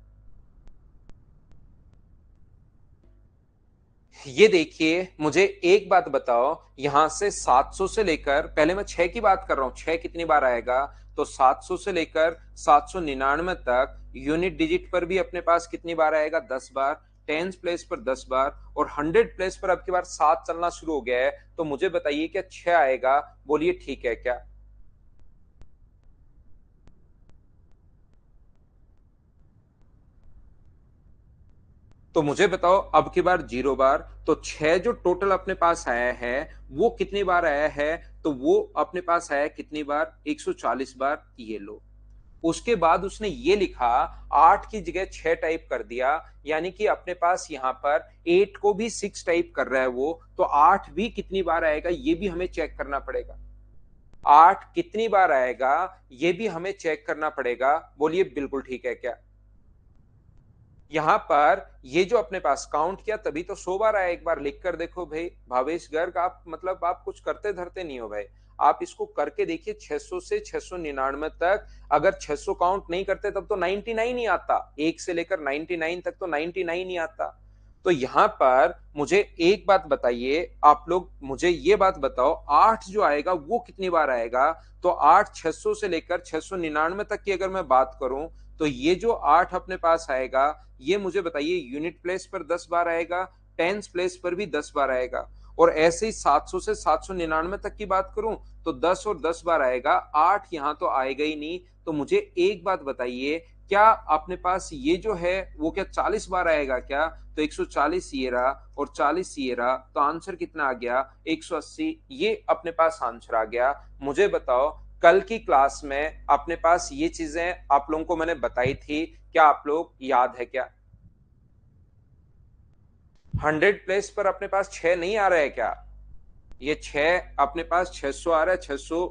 A: ये देखिए, मुझे एक बात बताओ, यहां से 700 से लेकर, पहले मैं 6 की बात कर रहा हूं, 6 कितनी बार आएगा, तो 700 से लेकर 799 तक यूनिट डिजिट पर भी अपने पास कितनी बार आएगा, 10 बार। टेंस प्लेस पर 10 बार, और 100 प्लेस पर अब की बार 7 चलना शुरू हो गया है। तो मुझे बताइए क्या 6 आएगा? बोलिए ठीक है क्या? तो मुझे बताओ अब की बार 0 बार, तो 6 जो टोटल अपने पास आया है वो कितनी बार आया है, तो वो अपने पास आया कितनी बार, 140 बार। ये लो, उसके बाद उसने ये लिखा, 8 की जगह 6 टाइप कर दिया, यानी कि अपने पास यहां पर 8 को भी 6 टाइप कर रहा है वो, तो 8 भी कितनी बार आएगा ये भी हमें चेक करना पड़ेगा। 8 कितनी बार आएगा ये भी हमें चेक करना पड़ेगा। बोलिए बिल्कुल ठीक है क्या? यहां पर ये जो अपने पास काउंट किया तभी तो 100 बार आया। एक बार लिख कर देखो भाई भावेश गर्ग, आप मतलब आप कुछ करते धरते नहीं हो भाई। आप इसको करके देखिए, 600 से 699 तक अगर 600 काउंट नहीं करते तब तो 99 ही आता, 1 से लेकर 99 तक तो 99 ही आता। तो यहां पर मुझे एक बात बताइए आप लोग, मुझे ये बात बताओ, 8 जो आएगा वो कितनी बार आएगा? तो 8 600 से लेकर 699 तक की अगर मैं बात करूं, तो ये जो 8 अपने पास आएगा ये मुझे बताइए यूनिट प्लेस पर 10 बार आएगा, टेंस प्लेस पर भी 10 बार आएगा, और ऐसे ही 700 से 799 तक की बात करूं तो 10 और 10 बार आएगा। 8 यहां तो आएगा ही नहीं। तो मुझे एक बात बताइए, क्या अपने पास ये जो है वो क्या 40 बार आएगा क्या? तो 140 ये रहा और 40 ये रहा, तो आंसर कितना आ गया, 180। ये अपने पास आंसर आ गया। मुझे बताओ कल की क्लास में अपने पास ये चीजें आप लोगों को मैंने बताई थी, क्या आप लोग याद है क्या? 100 प्लेस पर अपने पास 6 नहीं आ रहा है क्या? ये 6 अपने पास 600 आ रहा है, 600,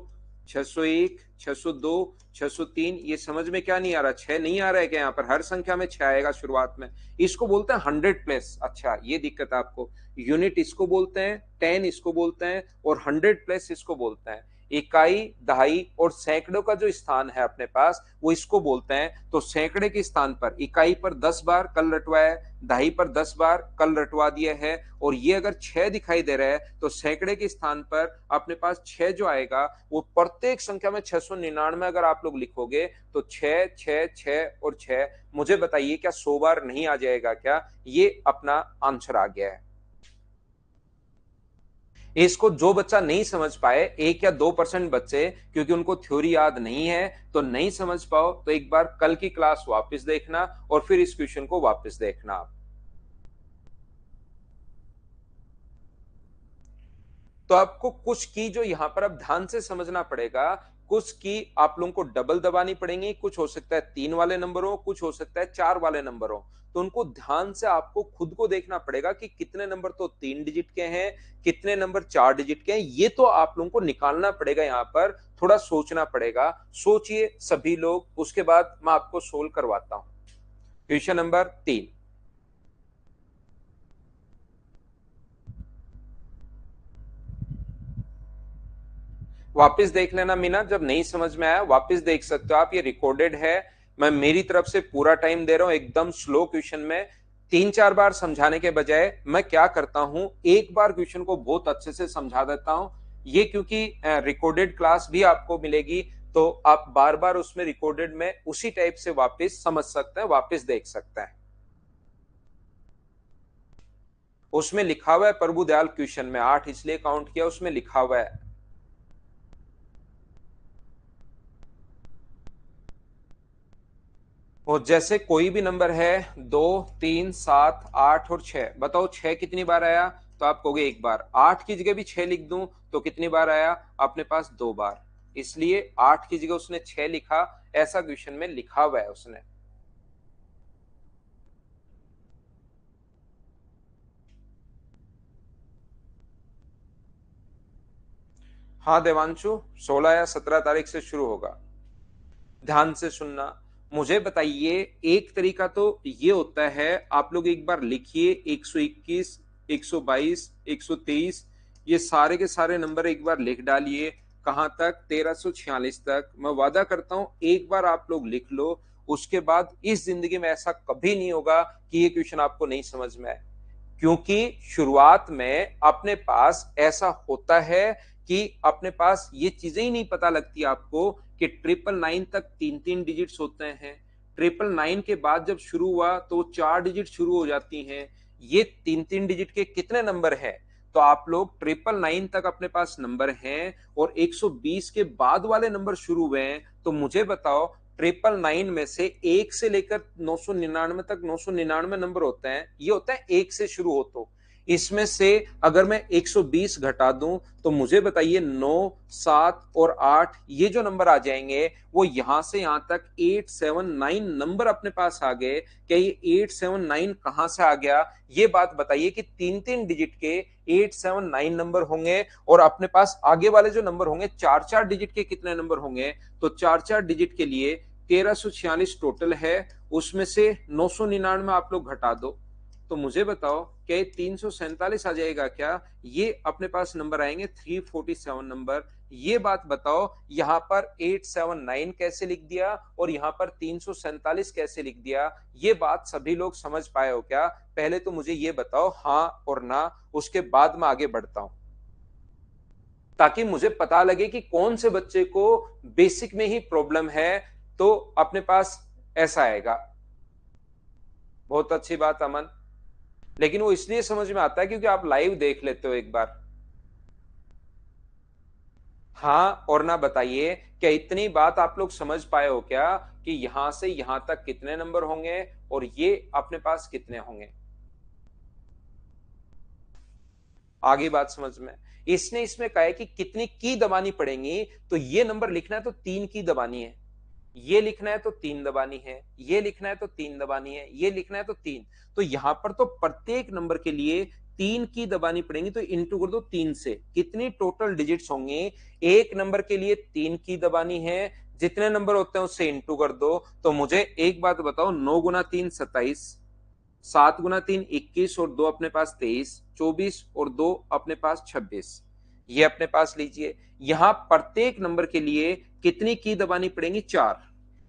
A: 601, 602, 603, ये समझ में क्या नहीं आ रहा? 6 नहीं आ रहा है क्या? यहाँ पर हर संख्या में 6 आएगा शुरुआत में। इसको बोलते हैं 100 प्लस। अच्छा ये दिक्कत है आपको, यूनिट इसको बोलते हैं, 10 इसको बोलते हैं, और 100 प्लस इसको बोलते हैं। इकाई, दहाई और सैकड़ों का जो स्थान है अपने पास वो इसको बोलते हैं। तो सैकड़े के स्थान पर इकाई पर 10 बार कल रटवाया है, दहाई पर 10 बार कल रटवा दिया है, और ये अगर 6 दिखाई दे रहा है तो सैकड़े के स्थान पर अपने पास 6 जो आएगा वो प्रत्येक संख्या में 699 अगर आप लोग लिखोगे तो 6 6 6 और 6। मुझे बताइए क्या 100 बार नहीं आ जाएगा क्या? ये अपना आंसर आ गया है। इसको जो बच्चा नहीं समझ पाए, 1 या 2% बच्चे, क्योंकि उनको थ्योरी याद नहीं है तो नहीं समझ पाओ, तो एक बार कल की क्लास वापस देखना और फिर इस क्वेश्चन को वापस देखना आप। तो आपको कुछ की जो यहां पर अब ध्यान से समझना पड़ेगा, कुछ की आप लोगों को डबल दबानी पड़ेंगी। कुछ हो सकता है 3 वाले नंबर हो, कुछ हो सकता है 4 वाले नंबर हो, तो उनको ध्यान से आपको खुद को देखना पड़ेगा कि कितने नंबर तो 3 डिजिट के हैं, कितने नंबर 4 डिजिट के हैं। ये तो आप लोगों को निकालना पड़ेगा, यहां पर थोड़ा सोचना पड़ेगा। सोचिए सभी लोग, उसके बाद मैं आपको सोल्व करवाता हूं। क्वेश्चन नंबर 3, वापस देख लेना मीना, जब नहीं समझ में आया वापस देख सकते हो आप, ये रिकॉर्डेड है। मैं मेरी तरफ से पूरा टाइम दे रहा हूं, एकदम स्लो क्वेश्चन में 3 4 बार समझाने के बजाय मैं क्या करता हूं, एक बार क्वेश्चन को बहुत अच्छे से समझा देता हूं। ये क्योंकि रिकॉर्डेड क्लास भी आपको मिलेगी, तो आप बार बार उसमें रिकॉर्डेड में उसी टाइप से वापस समझ सकते हैं, वापस देख सकते हैं। उसमें लिखा हुआ है प्रभुदयाल क्वेश्चन में 8 इसलिए काउंट किया, उसमें लिखा हुआ है। और जैसे कोई भी नंबर है 2, 3, 7, 8 और 6, बताओ 6 कितनी बार आया, तो आप कहोगे एक बार। 8 की जगह भी 6 लिख दूं तो कितनी बार आया अपने पास, 2 बार। इसलिए 8 की जगह उसने 6 लिखा, ऐसा क्वेश्चन में लिखा हुआ है उसने। हाँ देवांशु, 16 या 17 तारीख से शुरू होगा। ध्यान से सुनना, मुझे बताइए। एक तरीका तो ये होता है, आप लोग एक बार लिखिए 121, 122, 123, ये सारे के सारे नंबर एक बार लिख डालिए। कहां तक, 1346 तक। मैं वादा करता हूं एक बार आप लोग लिख लो, उसके बाद इस जिंदगी में ऐसा कभी नहीं होगा कि ये क्वेश्चन आपको नहीं समझ में आए। क्योंकि शुरुआत में अपने पास ऐसा होता है कि अपने पास ये चीजें ही नहीं पता लगती आपको कि 999 तक 3-3 डिजिट्स होते हैं। 999 के बाद जब शुरू हुआ तो 4 डिजिट शुरू हो जाती हैं। ये 3-3 डिजिट के कितने नंबर हैं, तो आप लोग 999 तक अपने पास नंबर हैं और 120 के बाद वाले नंबर शुरू हुए हैं। तो मुझे बताओ 999 में से 1 से लेकर 999 तक 999 नंबर होते हैं, ये होता है 1 से शुरू हो। तो इसमें से अगर मैं 120 घटा दूं तो मुझे बताइए 9, 7 और 8 ये जो नंबर आ जाएंगे वो यहां से यहां तक 879 नंबर अपने पास आ गए। क्या ये 879 कहां से आ गया, ये बात बताइए कि 3-3 डिजिट के 879 नंबर होंगे और अपने पास आगे वाले जो नंबर होंगे 4-4 डिजिट के कितने नंबर होंगे, तो 4-4 डिजिट के लिए 1346 टोटल है। उसमें से 999 आप लोग घटा दो तो मुझे बताओ क्या ये 347 आ जाएगा क्या, ये अपने पास नंबर आएंगे 347 नंबर। ये बात बताओ यहां पर 879 कैसे लिख दिया और यहां पर 347 कैसे लिख दिया, ये बात सभी लोग समझ पाए हो क्या? पहले तो मुझे ये बताओ हाँ और ना, उसके बाद मैं आगे बढ़ता हूं, ताकि मुझे पता लगे कि कौन से बच्चे को बेसिक में ही प्रॉब्लम है तो अपने पास ऐसा आएगा। बहुत अच्छी बात अमन, लेकिन वो इसलिए समझ में आता है क्योंकि आप लाइव देख लेते हो एक बार। हाँ और ना बताइए, क्या इतनी बात आप लोग समझ पाए हो क्या कि यहां से यहां तक कितने नंबर होंगे और ये अपने पास कितने होंगे? आगे बात समझ में। इसने इसमें कहा है कि कितनी की दबानी पड़ेंगी, तो ये नंबर लिखना है तो 3 की दबानी है, ये लिखना है तो 3 दबानी है, ये लिखना है तो 3 दबानी है, ये लिखना है तो 3। तो यहां पर तो प्रत्येक नंबर के लिए 3 की दबानी पड़ेंगी, तो इंटू कर दो 3 से। कितनी टोटल डिजिट्स होंगे, एक नंबर के लिए 3 की दबानी है, जितने नंबर होते हैं उससे इंटू कर दो। तो मुझे एक बात बताओ, 9 गुना 3 27, 7 गुना 3 21 और 2 अपने पास 23, 24 और 2 अपने पास 26, ये अपने पास लीजिए। यहां प्रत्येक नंबर के लिए कितनी की दबानी पड़ेंगी, 4।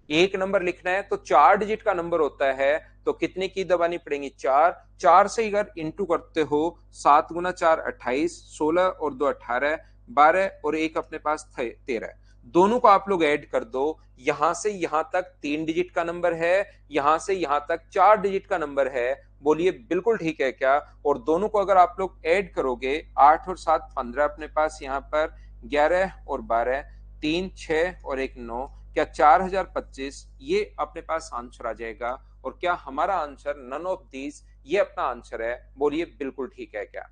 A: एक नंबर लिखना है तो 4 डिजिट का नंबर होता है, तो कितनी की दबानी पड़ेंगी, 4। 4 से अगर इंटू करते हो, 7 गुना 4 28, 16 और 2 18, 12 और 1 अपने पास 13। दोनों को आप लोग ऐड कर दो, यहां से यहां तक 3 डिजिट का नंबर है, यहां से यहां तक 4 डिजिट का नंबर है। बोलिए बिल्कुल ठीक है क्या? और दोनों को अगर आप लोग ऐड करोगे, 8 और 7 15 अपने पास, यहाँ पर 11 और 12, 3 6 और 1 9, क्या 4025 ये अपने पास आंसर आ जाएगा? और क्या हमारा आंसर नन ऑफ दीज ये अपना आंसर है? बोलिए बिल्कुल ठीक है क्या?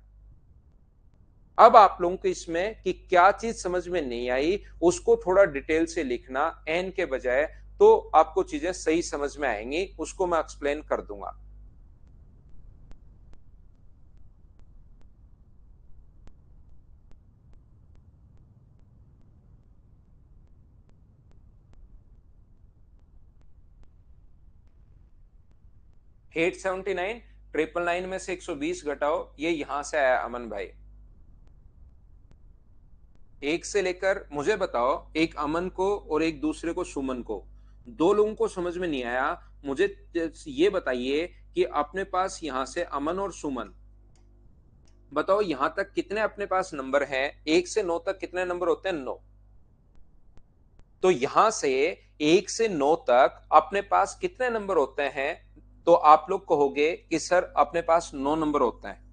A: अब आप लोगों को इसमें कि क्या चीज समझ में नहीं आई उसको थोड़ा डिटेल से लिखना एन के बजाय, तो आपको चीजें सही समझ में आएंगी, उसको मैं एक्सप्लेन कर दूंगा। 879, 999 में से 120 घटाओ, ये यहां से आया अमन भाई। एक से लेकर मुझे बताओ, एक अमन को और एक दूसरे को सुमन को, दो लोगों को समझ में नहीं आया। मुझे ये बताइए कि अपने पास यहां से अमन और सुमन, बताओ यहां तक कितने अपने पास नंबर हैं, 1 से 9 तक कितने नंबर होते हैं, 9। तो यहां से 1 से 9 तक अपने पास कितने नंबर होते हैं, तो आप लोग कहोगे कि सर अपने पास 9 नंबर होते हैं।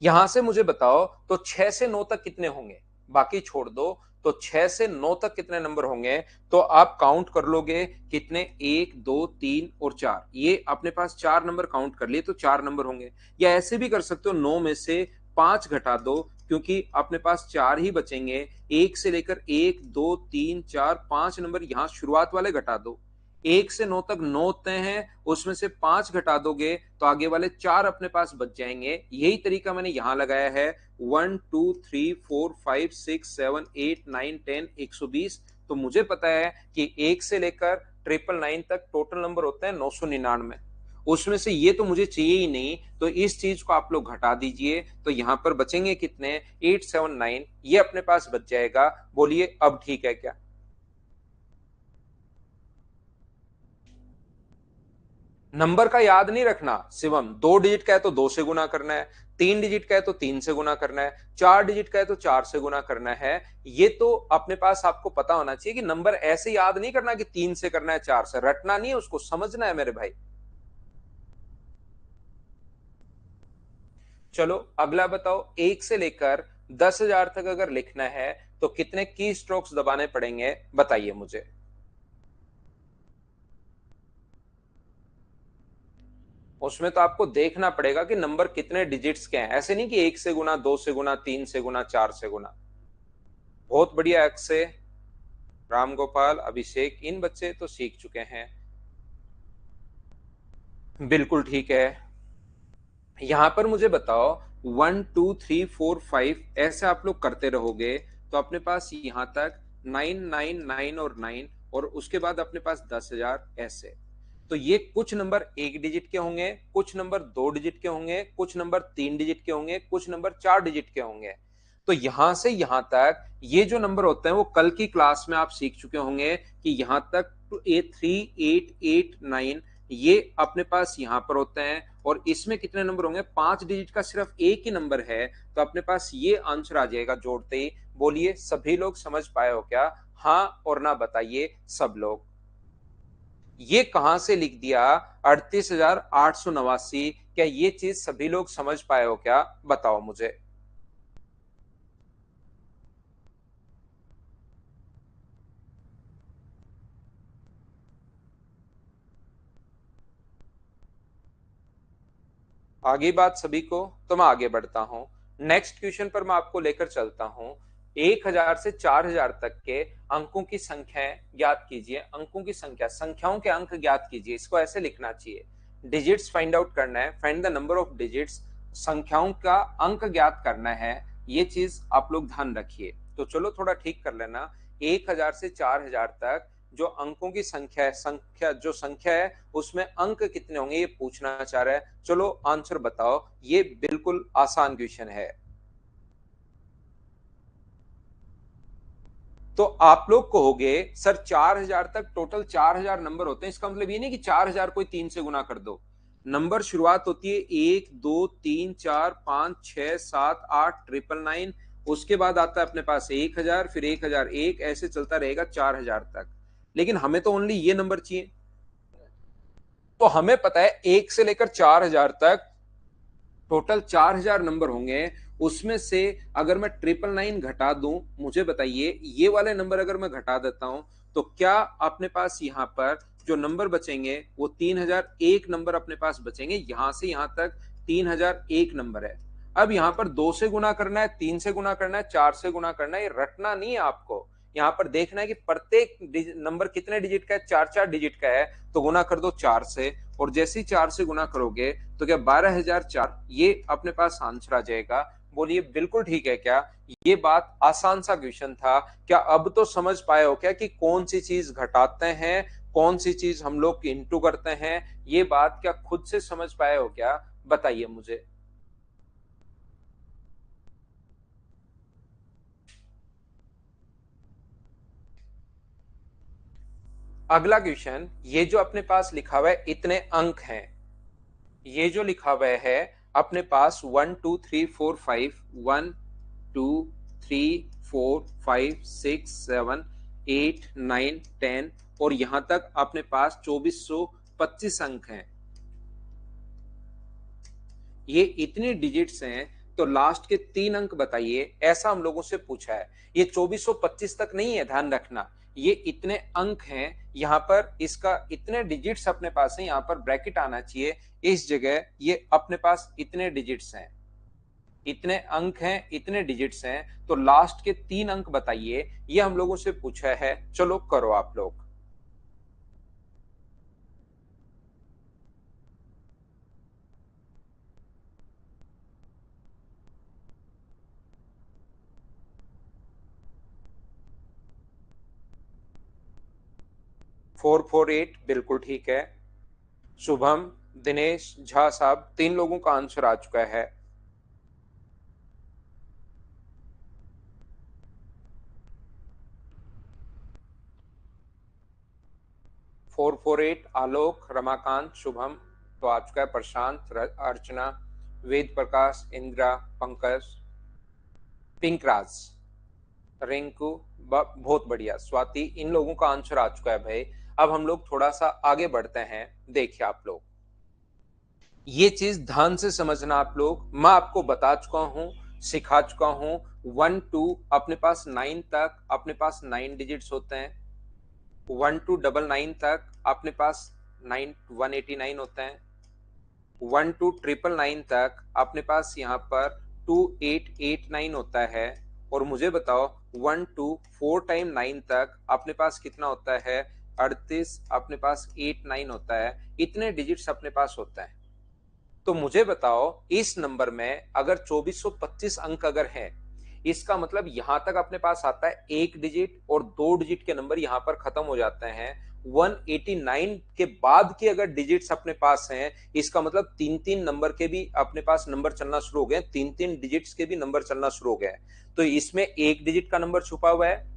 A: यहां से मुझे बताओ तो 6 से 9 तक कितने होंगे, बाकी छोड़ दो। तो 6 से 9 तक कितने नंबर होंगे, तो आप काउंट कर लोगे कितने, 1 2 3 और 4, ये अपने पास 4 नंबर काउंट कर लिए तो 4 नंबर होंगे। या ऐसे भी कर सकते हो 9 में से 5 घटा दो, क्योंकि अपने पास 4 ही बचेंगे। 1 से लेकर 1 2 3 4 5 नंबर यहां शुरुआत वाले घटा दो। 1 से 9 तक 9 तय हैं, उसमें से 5 घटा दोगे तो आगे वाले 4 अपने पास बच जाएंगे। यही तरीका मैंने यहां लगाया है। 1 2 3 4 5 6 7 8 9 10 120। तो मुझे पता है कि 1 से लेकर 999 तक टोटल नंबर होते हैं 999, उसमें से ये तो मुझे चाहिए ही नहीं, तो इस चीज को आप लोग घटा दीजिए। तो यहां पर बचेंगे कितने, 879, ये अपने पास बच जाएगा। बोलिए अब ठीक है क्या। नंबर का याद नहीं रखना शिवम, 2 डिजिट का है तो 2 से गुना करना है, 3 डिजिट का है तो 3 से गुना करना है, 4 डिजिट का है तो 4 से गुना करना है। ये तो अपने पास आपको पता होना चाहिए कि नंबर ऐसे याद नहीं करना कि 3 से करना है, 4 से रटना नहीं है, उसको समझना है मेरे भाई। चलो अगला बताओ, 1 से लेकर 10,000 तक अगर लिखना है तो कितने की स्ट्रोक्स दबाने पड़ेंगे, बताइए मुझे। उसमें तो आपको देखना पड़ेगा कि नंबर कितने डिजिट्स के हैं, ऐसे नहीं कि 1 से गुना, 2 से गुना, 3 से गुना, 4 से गुना। बहुत बढ़िया अक्षय, राम गोपाल, अभिषेक, इन बच्चे तो सीख चुके हैं। बिल्कुल ठीक है। यहां पर मुझे बताओ, 1 2 3 4 5 ऐसे आप लोग करते रहोगे तो अपने पास यहां तक 9 9 9 और 9, और उसके बाद अपने पास 10,000 ऐसे। तो ये कुछ नंबर 1 डिजिट के होंगे, कुछ नंबर 2 डिजिट के होंगे, कुछ नंबर 3 डिजिट के होंगे, कुछ नंबर 4 डिजिट के होंगे। तो यहां से यहां तक ये जो नंबर होते हैं वो कल की क्लास में आप सीख चुके होंगे कि यहां तक 3 8 8 9 ये अपने पास यहां पर होते हैं। और इसमें कितने नंबर होंगे, 5 डिजिट का सिर्फ एक ही नंबर है, तो अपने पास ये आंसर आ जाएगा जोड़ते ही। बोलिए सभी लोग समझ पाए हो क्या, हाँ और ना बताइए सब लोग। ये कहां से लिख दिया, 38,889, क्या ये चीज सभी लोग समझ पाए हो क्या, बताओ मुझे। आगे बात सभी को, तो मैं आगे बढ़ता हूं। नेक्स्ट क्वेश्चन पर मैं आपको लेकर चलता हूं। 1,000 से 4,000 तक के अंकों की संख्याएं ज्ञात कीजिए। अंकों की संख्या, संख्याओं के अंक ज्ञात कीजिए, इसको ऐसे लिखना चाहिए। डिजिट्स फाइंड आउट करना है, find the number of digits, संख्याओं का अंक ज्ञात करना है। ये चीज आप लोग ध्यान रखिए। तो चलो थोड़ा ठीक कर लेना। 1,000 से 4,000 तक जो अंकों की संख्या है, जो संख्या है उसमें अंक कितने होंगे ये पूछना चाह रहा है। चलो आंसर बताओ, ये बिल्कुल आसान क्वेश्चन है। तो आप लोग कहोगे सर 4,000 तक टोटल 4,000 नंबर होते हैं, इसका मतलब ये नहीं कि 4,000 कोई 3 से गुना कर दो। नंबर शुरुआत होती है 1 2 3 4 5 6 7 8 999, उसके बाद आता है अपने पास 1,000, फिर 1,001, ऐसे चलता रहेगा 4,000 तक। लेकिन हमें तो ओनली ये नंबर चाहिए। तो हमें पता है 1 से लेकर 4,000 तक टोटल 4,000 नंबर होंगे। उसमें से अगर मैं 999 घटा दूं, मुझे बताइए ये वाले नंबर अगर मैं घटा देता हूं तो क्या अपने पास यहां पर जो नंबर बचेंगे वो 3,001 नंबर अपने पास बचेंगे। यहां से यहां तक 3,001 नंबर है। अब यहां पर 2 से गुना करना है, 3 से गुना करना है, 4 से गुना करना है, ये रटना नहीं है आपको। यहां पर देखना है कि प्रत्येक नंबर कितने डिजिट का है, 4 4 डिजिट का है, तो गुना कर दो 4 से। और जैसे ही 4 से गुना करोगे तो क्या 12,004, ये अपने पास आंसर आ जाएगा। बोलिए बिल्कुल ठीक है क्या। ये बात आसान सा क्वेश्चन था। क्या अब तो समझ पाए हो क्या कि कौन सी चीज घटाते हैं, कौन सी चीज हम लोग इंटू करते हैं, ये बात क्या खुद से समझ पाए हो क्या, बताइए मुझे। अगला क्वेश्चन, ये जो अपने पास लिखा हुआ है इतने अंक हैं, ये जो लिखा हुआ है अपने पास 1 2 3 4 5 1 2 3 4 5 6 7 8 9 10, और यहां तक अपने पास 2425 अंक हैं। ये इतने डिजिट्स हैं, तो लास्ट के 3 अंक बताइए, ऐसा हम लोगों से पूछा है। ये 2425 तक नहीं है, ध्यान रखना, ये इतने अंक हैं, यहाँ पर इसका इतने डिजिट्स अपने पास है, यहाँ पर ब्रैकेट आना चाहिए, इस जगह ये अपने पास इतने डिजिट्स हैं, इतने अंक हैं, इतने डिजिट्स हैं, तो लास्ट के 3 अंक बताइए, ये हम लोगों से पूछा है। चलो करो आप लोग। फोर फोर एट बिल्कुल ठीक है। शुभम, दिनेश, झा साहब, 3 लोगों का आंसर आ चुका है। 448 आलोक, रमाकांत, शुभम तो आ चुका है। प्रशांत, अर्चना, वेद प्रकाश, इंदिरा, पंकज, पिंकराज, रिंकू, बहुत बढ़िया, स्वाति, इन लोगों का आंसर आ चुका है भाई। अब हम लोग थोड़ा सा आगे बढ़ते हैं। देखिए आप लोग, ये चीज ध्यान से समझना आप लोग, मैं आपको बता चुका हूं, सिखा चुका हूं। 1 to अपने पास 9 तक अपने पास 9 डिजिट्स होते हैं। 1 to 99 तक अपने पास 189 होते हैं। 1 to 999 तक अपने पास यहाँ पर 2889 होता है। और मुझे बताओ 1 to 4 टाइम 9 तक अपने पास कितना होता है? 38 अपने पास 89 होता है। इतने डिजिट्स अपने पास होता है। तो मुझे बताओ इस नंबर में अगर 2425 अंक अगर है, इसका मतलब यहां तक अपने पास आता है 1 डिजिट और 2 डिजिट के नंबर यहां पर खत्म हो जाते हैं। 189 के बाद के अगर डिजिट्स अपने पास हैं, इसका मतलब 3-3 नंबर के भी अपने पास नंबर चलना शुरू हो गए, 3-3 डिजिट्स के भी नंबर चलना शुरू हो गए। तो इसमें 1 डिजिट का नंबर छुपा हुआ है,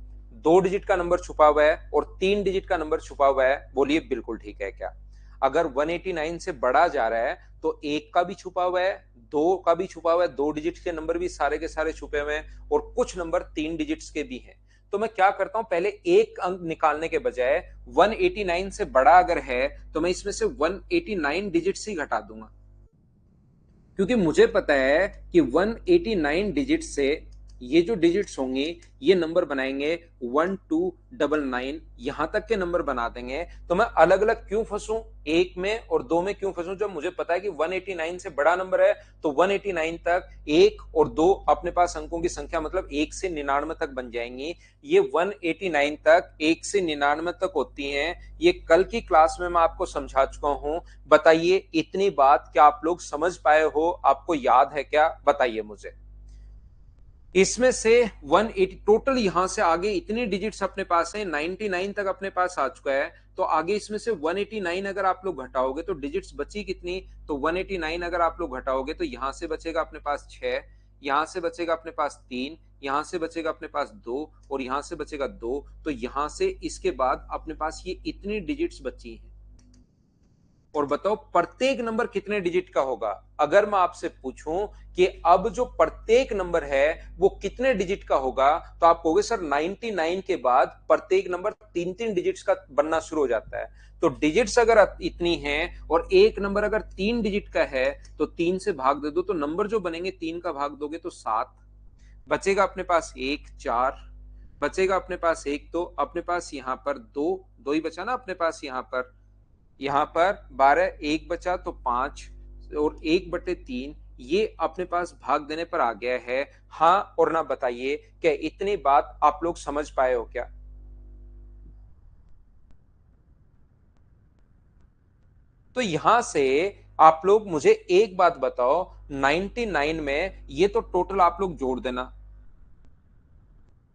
A: 2 डिजिट का नंबर छुपा हुआ है और 3 डिजिट का नंबर छुपा हुआ है। बोलिए बिल्कुल ठीक है क्या? अगर 189 से बढ़ा जा रहा है तो 1 का भी छुपा हुआ है, 2 का भी छुपा हुआ है, 2 डिजिट के नंबर भी सारे के सारे छुपे हुए हैं और कुछ नंबर 3 डिजिट्स के भी हैं। तो मैं क्या करता हूं, पहले एक अंक निकालने के बजाय 189 से बड़ा अगर है तो मैं इसमें से 189 डिजिट्स ही घटा दूंगा, क्योंकि मुझे पता है कि 189 डिजिट से ये जो डिजिट्स होंगे ये नंबर बनाएंगे 1299, यहां तक के नंबर बना देंगे। तो मैं अलग अलग क्यों फंसूं, 1 में और 2 में क्यों फंसूं, जब मुझे पता है कि 189 से बड़ा नंबर है। तो 189 तक 1 और 2 अपने पास अंकों की संख्या मतलब 1 से 99 तक बन जाएंगी। ये 189 तक 1 से 99 तक होती हैं। ये कल की क्लास में मैं आपको समझा चुका हूं। बताइए इतनी बात क्या आप लोग समझ पाए हो? आपको याद है क्या? बताइए मुझे। इसमें से 180 टोटल, यहां से आगे इतनी डिजिट्स अपने पास है, 99 तक अपने पास आ चुका है। तो आगे इसमें से 189 अगर आप लोग घटाओगे तो डिजिट्स बची कितनी? तो 189 अगर आप लोग घटाओगे तो यहां से बचेगा अपने पास 6, यहां से बचेगा अपने पास 3, यहां से बचेगा अपने पास 2 और यहां से बचेगा 2। तो यहां से इसके बाद अपने पास ये इतनी डिजिट्स बची हैं। और बताओ प्रत्येक नंबर कितने डिजिट का होगा? अगर मैं आपसे पूछूं कि अब जो प्रत्येक नंबर है वो कितने डिजिट का होगा, तो आप कहोगे सर 99 के बाद प्रत्येक नंबर 3-3 डिजिट्स का बनना शुरू हो जाता है। तो डिजिट्स अगर इतनी हैं और एक नंबर अगर 3 डिजिट का है तो 3 से भाग दे दो, तो नंबर जो बनेंगे 3 का भाग दोगे तो 7 बचेगा अपने पास, 1 4 बचेगा अपने पास, 1 तो अपने पास यहाँ पर 2 2 ही बचा ना अपने पास, यहाँ पर 12, 1 बचा तो 5 और 1/3 ये अपने पास भाग देने पर आ गया है। हाँ और ना बताइए क्या इतनी बात आप लोग समझ पाए हो क्या? तो यहां से आप लोग मुझे एक बात बताओ, 99 में ये तो टोटल आप लोग जोड़ देना।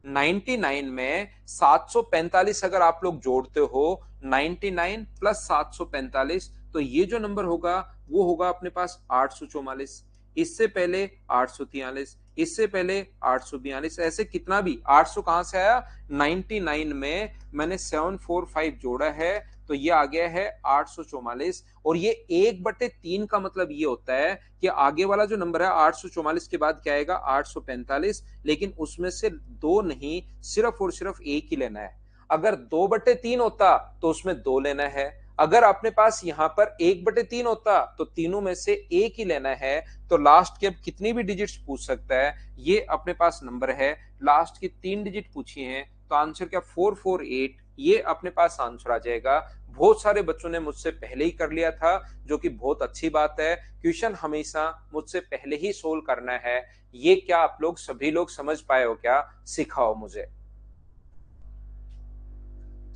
A: 99 में 745 अगर आप लोग जोड़ते हो, 99 प्लस 745, तो ये जो नंबर होगा वो होगा अपने पास 844। इससे पहले 843, इससे पहले 842, ऐसे कितना भी 800 कहां से आया? 99 में मैंने 745 जोड़ा है तो ये आ गया है 844। और ये 1/3 का मतलब ये होता है कि आगे वाला जो नंबर है 844 के बाद क्या आएगा? 845, लेकिन उसमें से 2 नहीं, सिर्फ और सिर्फ 1 ही लेना है। अगर 2/3 होता तो उसमें 2 लेना है, अगर अपने पास यहाँ पर 1/3 होता तो तीनों में से एक ही लेना है, तो लास्ट की अब कितनी भी डिजिट्स पूछ सकता है, ये अपने पास नंबर है, लास्ट की 3 डिजिट पूछी है, तो आंसर क्या 448, ये अपने पास आंसर आ जाएगा। बहुत सारे बच्चों ने मुझसे पहले ही कर लिया था, जो कि बहुत अच्छी बात है। क्वेश्चन हमेशा मुझसे पहले ही सोल्व करना है। ये क्या आप लोग सभी लोग समझ पाए हो क्या? सिखाओ मुझे।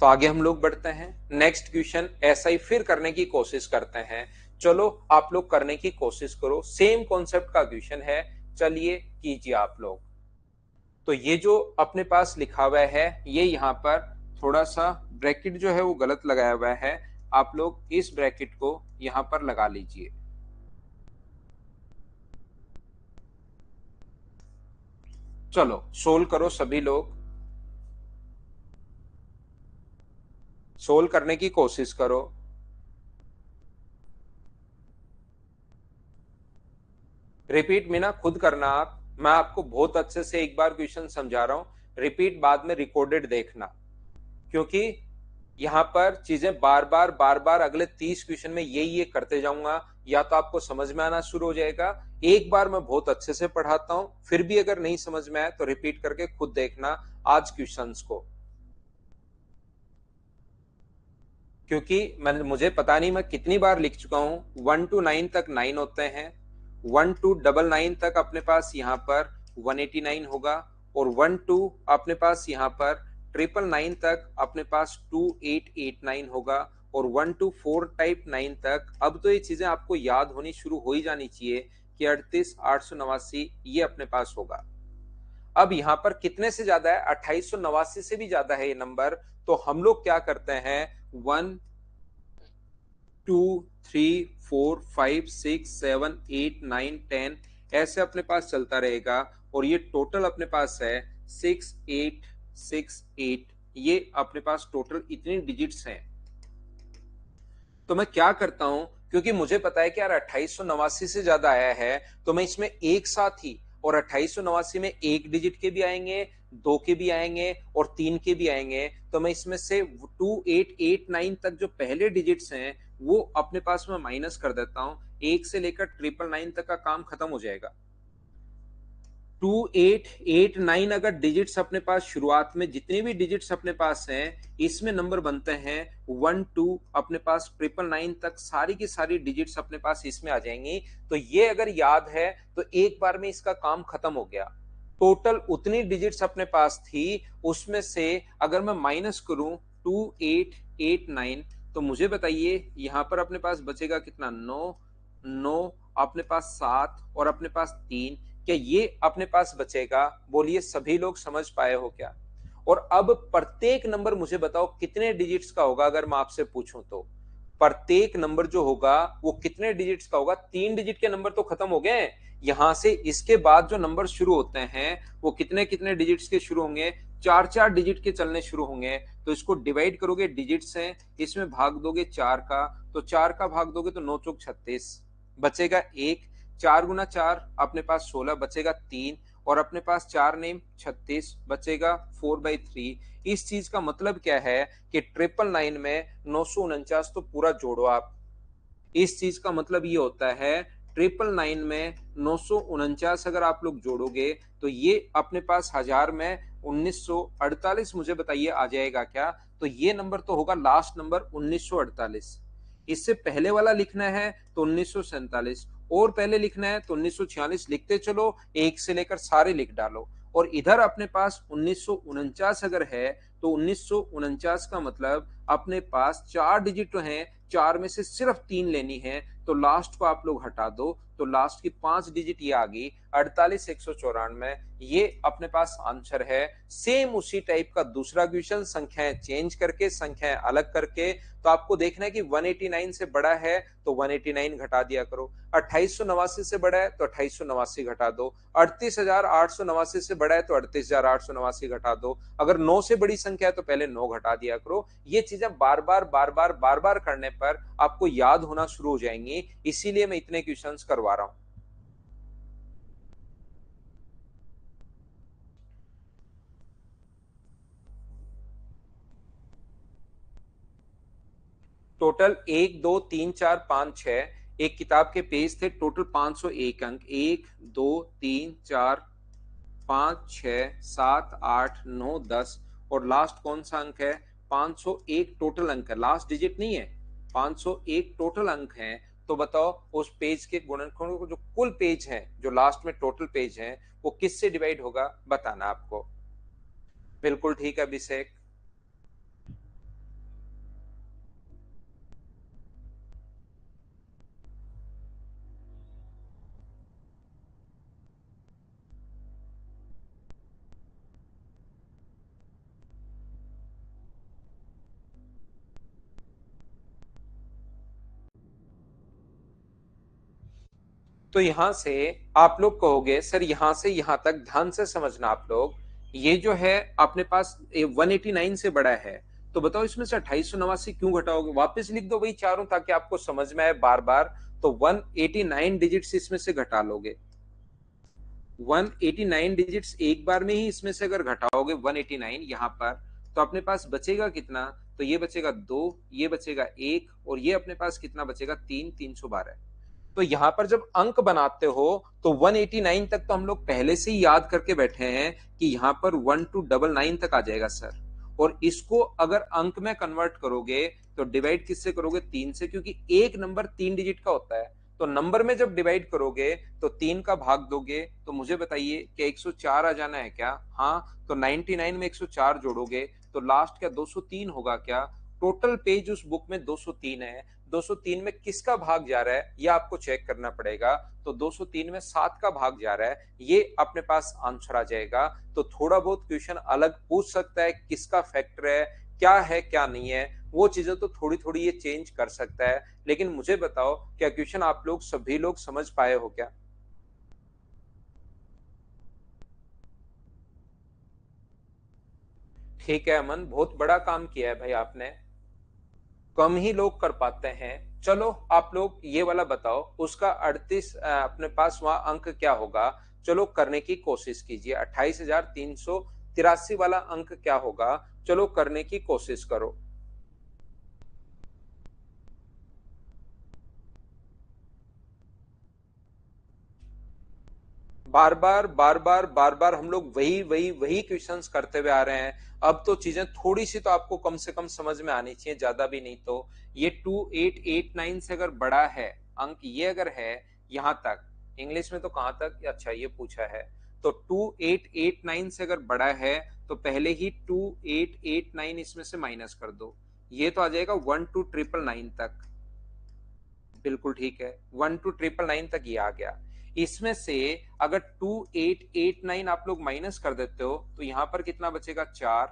A: तो आगे हम लोग बढ़ते हैं, नेक्स्ट क्वेश्चन ऐसा ही फिर करने की कोशिश करते हैं। चलो आप लोग करने की कोशिश करो, सेम कॉन्सेप्ट का क्वेश्चन है, चलिए कीजिए आप लोग। तो ये जो अपने पास लिखा हुआ है, ये यहाँ पर थोड़ा सा ब्रैकेट जो है वो गलत लगाया हुआ है, आप लोग इस ब्रैकेट को यहाँ पर लगा लीजिए। चलो सोल्व करो सभी लोग, सोल्व करने की कोशिश करो। रिपीट में ना खुद करना आप, मैं आपको बहुत अच्छे से एक बार क्वेश्चन समझा रहा हूं, रिपीट बाद में रिकॉर्डेड देखना, क्योंकि यहाँ पर चीजें बार बार अगले 30 क्वेश्चन में ये करते जाऊंगा, या तो आपको समझ में आना शुरू हो जाएगा। एक बार मैं बहुत अच्छे से पढ़ाता हूं, फिर भी अगर नहीं समझ में आए तो रिपीट करके खुद देखना आज क्वेश्चंस को, क्योंकि मुझे पता नहीं मैं कितनी बार लिख चुका हूं। 1 to 9 तक 9 होते हैं, 1 to 9 तक अपने पास यहाँ पर 189 होगा, और 1 to अपने पास यहाँ पर 999 तक अपने पास 2889 होगा, और 1 to 4 type 9 तक। अब तो ये चीजें आपको याद होनी शुरू हो ही जानी चाहिए कि 38,889 ये अपने पास होगा। अब यहाँ पर कितने से ज्यादा है? 2889 से भी ज्यादा है ये नंबर। तो हम लोग क्या करते हैं, 1 2 3 4 5 6 7 8 9 10 ऐसे अपने पास चलता रहेगा, और ये टोटल अपने पास है 6868, ये अपने पास टोटल इतनी डिजिट्स हैं। तो मैं क्या करता हूं, क्योंकि मुझे पता है कि यार 2889 से ज्यादा आया है, तो मैं इसमें एक साथ ही, और 2889 में एक डिजिट के भी आएंगे, दो के भी आएंगे, और तीन के भी आएंगे, तो मैं इसमें से 2889 तक जो पहले डिजिट्स हैं वो अपने पास में माइनस कर देता हूं। एक से लेकर 999 तक का काम खत्म हो जाएगा। 2889 अगर डिजिट्स अपने पास शुरुआत में जितने भी डिजिट्स अपने पास हैं, इसमें नंबर बनते हैं 1 2 अपने पास 999 तक सारी की सारी डिजिट्स अपने पास इसमें आ जाएंगी। तो ये अगर याद है तो एक बार में इसका काम खत्म हो गया। टोटल उतनी डिजिट्स अपने पास थी, उसमें से अगर मैं माइनस करूं 2889, तो मुझे बताइए यहाँ पर अपने पास बचेगा कितना? 9, 9 अपने पास 7, और अपने पास 3, क्या ये अपने पास बचेगा? बोलिए सभी लोग समझ पाए हो क्या? और अब प्रत्येक नंबर मुझे बताओ कितने डिजिट्स का होगा, अगर मैं आपसे पूछूं तो प्रत्येक नंबर जो होगा वो कितने डिजिट्स का होगा? 3 डिजिट के नंबर तो खत्म हो गए, यहां से इसके बाद जो नंबर शुरू होते हैं वो कितने कितने डिजिट्स के शुरू होंगे? 4 4 डिजिट के चलने शुरू होंगे। तो इसको डिवाइड करोगे, डिजिट्स हैं, इसमें भाग दोगे 4 का, तो 4 का भाग दोगे तो 9 चौक 36, बचेगा 1। 4 गुना 4 अपने पास 16, बचेगा 3, और अपने पास 4 नेम 36, बचेगा 4/3। इस चीज का मतलब क्या है कि 999 में 949 तो पूरा जोड़ो आप। इस चीज का मतलब ये होता है 999 में 949 अगर आप लोग जोड़ोगे तो ये अपने पास हजार में 1948, मुझे बताइए आ जाएगा क्या? तो ये नंबर तो होगा लास्ट नंबर 1948। इससे पहले वाला लिखना है तो 1947, और पहले लिखना है तो 1946, लिखते चलो, एक से लेकर सारे लिख डालो। और इधर अपने पास 1949 अगर है तो 1949 का मतलब अपने पास 4 डिजिट तो हैं, 4 में से सिर्फ 3 लेनी है, तो लास्ट को आप लोग हटा दो, तो लास्ट की 5 डिजिट ये आ गई 48,194, ये अपने पास आंसर है। सेम उसी टाइप का दूसरा क्वेश्चन, संख्याएं चेंज करके, संख्याएं अलग करके। तो आपको देखना है कि 189 से बड़ा है तो 189 घटा दिया करो, 2889 से बड़ा है तो 2889 घटा दो, 38,889 से बड़ा है तो 38,889 घटा दो, अगर 9 से बड़ी संख्या है तो पहले 9 घटा दिया करो। ये चीजें बार बार करने पर आपको याद होना शुरू हो जाएंगी, इसीलिए मैं इतने क्वेश्चंस करवा रहा हूं। टोटल 1 2 3 4 5 6 एक किताब के पेज थे, टोटल 501 अंक, 1 2 3 4 5 6 7 8 9 10 और लास्ट कौन सा अंक है? 501 टोटल अंक है, लास्ट डिजिट नहीं है, 501 टोटल अंक है। तो बताओ उस पेज के गुणनखंडों को, जो कुल पेज है, जो लास्ट में टोटल पेज है, वो किससे डिवाइड होगा, बताना आपको। बिल्कुल ठीक है अभिषेक। तो यहां से आप लोग कहोगे सर यहां से यहां तक ध्यान से समझना आप लोग, ये जो है अपने पास 189 से बड़ा है, तो बताओ इसमें से 2889 क्यों घटाओगे? वापस लिख दो वही चारों ताकि आपको समझ में आए बार बार। तो 189 डिजिट्स इसमें से घटा लोगे, 189 डिजिट्स एक बार में ही इसमें से अगर घटाओगे 189 यहां पर, तो अपने पास बचेगा कितना? तो ये बचेगा 2, ये बचेगा 1 और ये अपने पास कितना बचेगा? 3, 312। तो यहां पर जब अंक बनाते हो तो 189 तक तो हम लोग पहले से ही याद करके बैठे हैं कि यहां पर 1299 तक आ जाएगा सर। और इसको अगर अंक में कन्वर्ट करोगे तो डिवाइड किससे करोगे? 3 से, क्योंकि एक नंबर 3 डिजिट का होता है। तो नंबर में जब डिवाइड करोगे तो 3 का भाग दोगे, तो मुझे बताइए क्या 104 आ जाना है क्या? हाँ, तो 99 में 104 जोड़ोगे तो लास्ट क्या 203 होगा क्या? टोटल पेज उस बुक में 203 है, 203 में किसका भाग जा रहा है ये आपको चेक करना पड़ेगा। तो 203 में 7 का भाग जा रहा है, ये अपने पास आंसर आ जाएगा। तो थोड़ा बहुत क्वेश्चन अलग पूछ सकता है, किसका फैक्टर है क्या नहीं है, वो चीजें तो थोड़ी थोड़ी ये चेंज कर सकता है। लेकिन मुझे बताओ क्या क्वेश्चन आप लोग सभी लोग समझ पाए हो क्या? ठीक है अमन, बहुत बड़ा काम किया है भाई आपने, कम ही लोग कर पाते हैं। चलो आप लोग ये वाला बताओ, उसका 38 अपने पास वहां अंक क्या होगा? चलो करने की कोशिश कीजिए, 28,383 वाला अंक क्या होगा? चलो करने की कोशिश करो। बार बार हम लोग वही वही वही क्वेश्चंस करते हुए आ रहे हैं। अब तो चीजें थोड़ी सी तो आपको कम से कम समझ में आनी चाहिए, ज्यादा भी नहीं। तो ये 2889 से अगर बड़ा है अंक, ये अगर है यहां तक, इंग्लिश में तो कहां तक, अच्छा ये पूछा है, तो 2889 से अगर बड़ा है तो पहले ही 2889 इसमें से माइनस कर दो, ये तो आ जाएगा 12999 तक। बिल्कुल ठीक है, 12999 तक ये आ गया। इसमें से अगर 2889 आप लोग माइनस कर देते हो तो यहां पर कितना बचेगा? 4,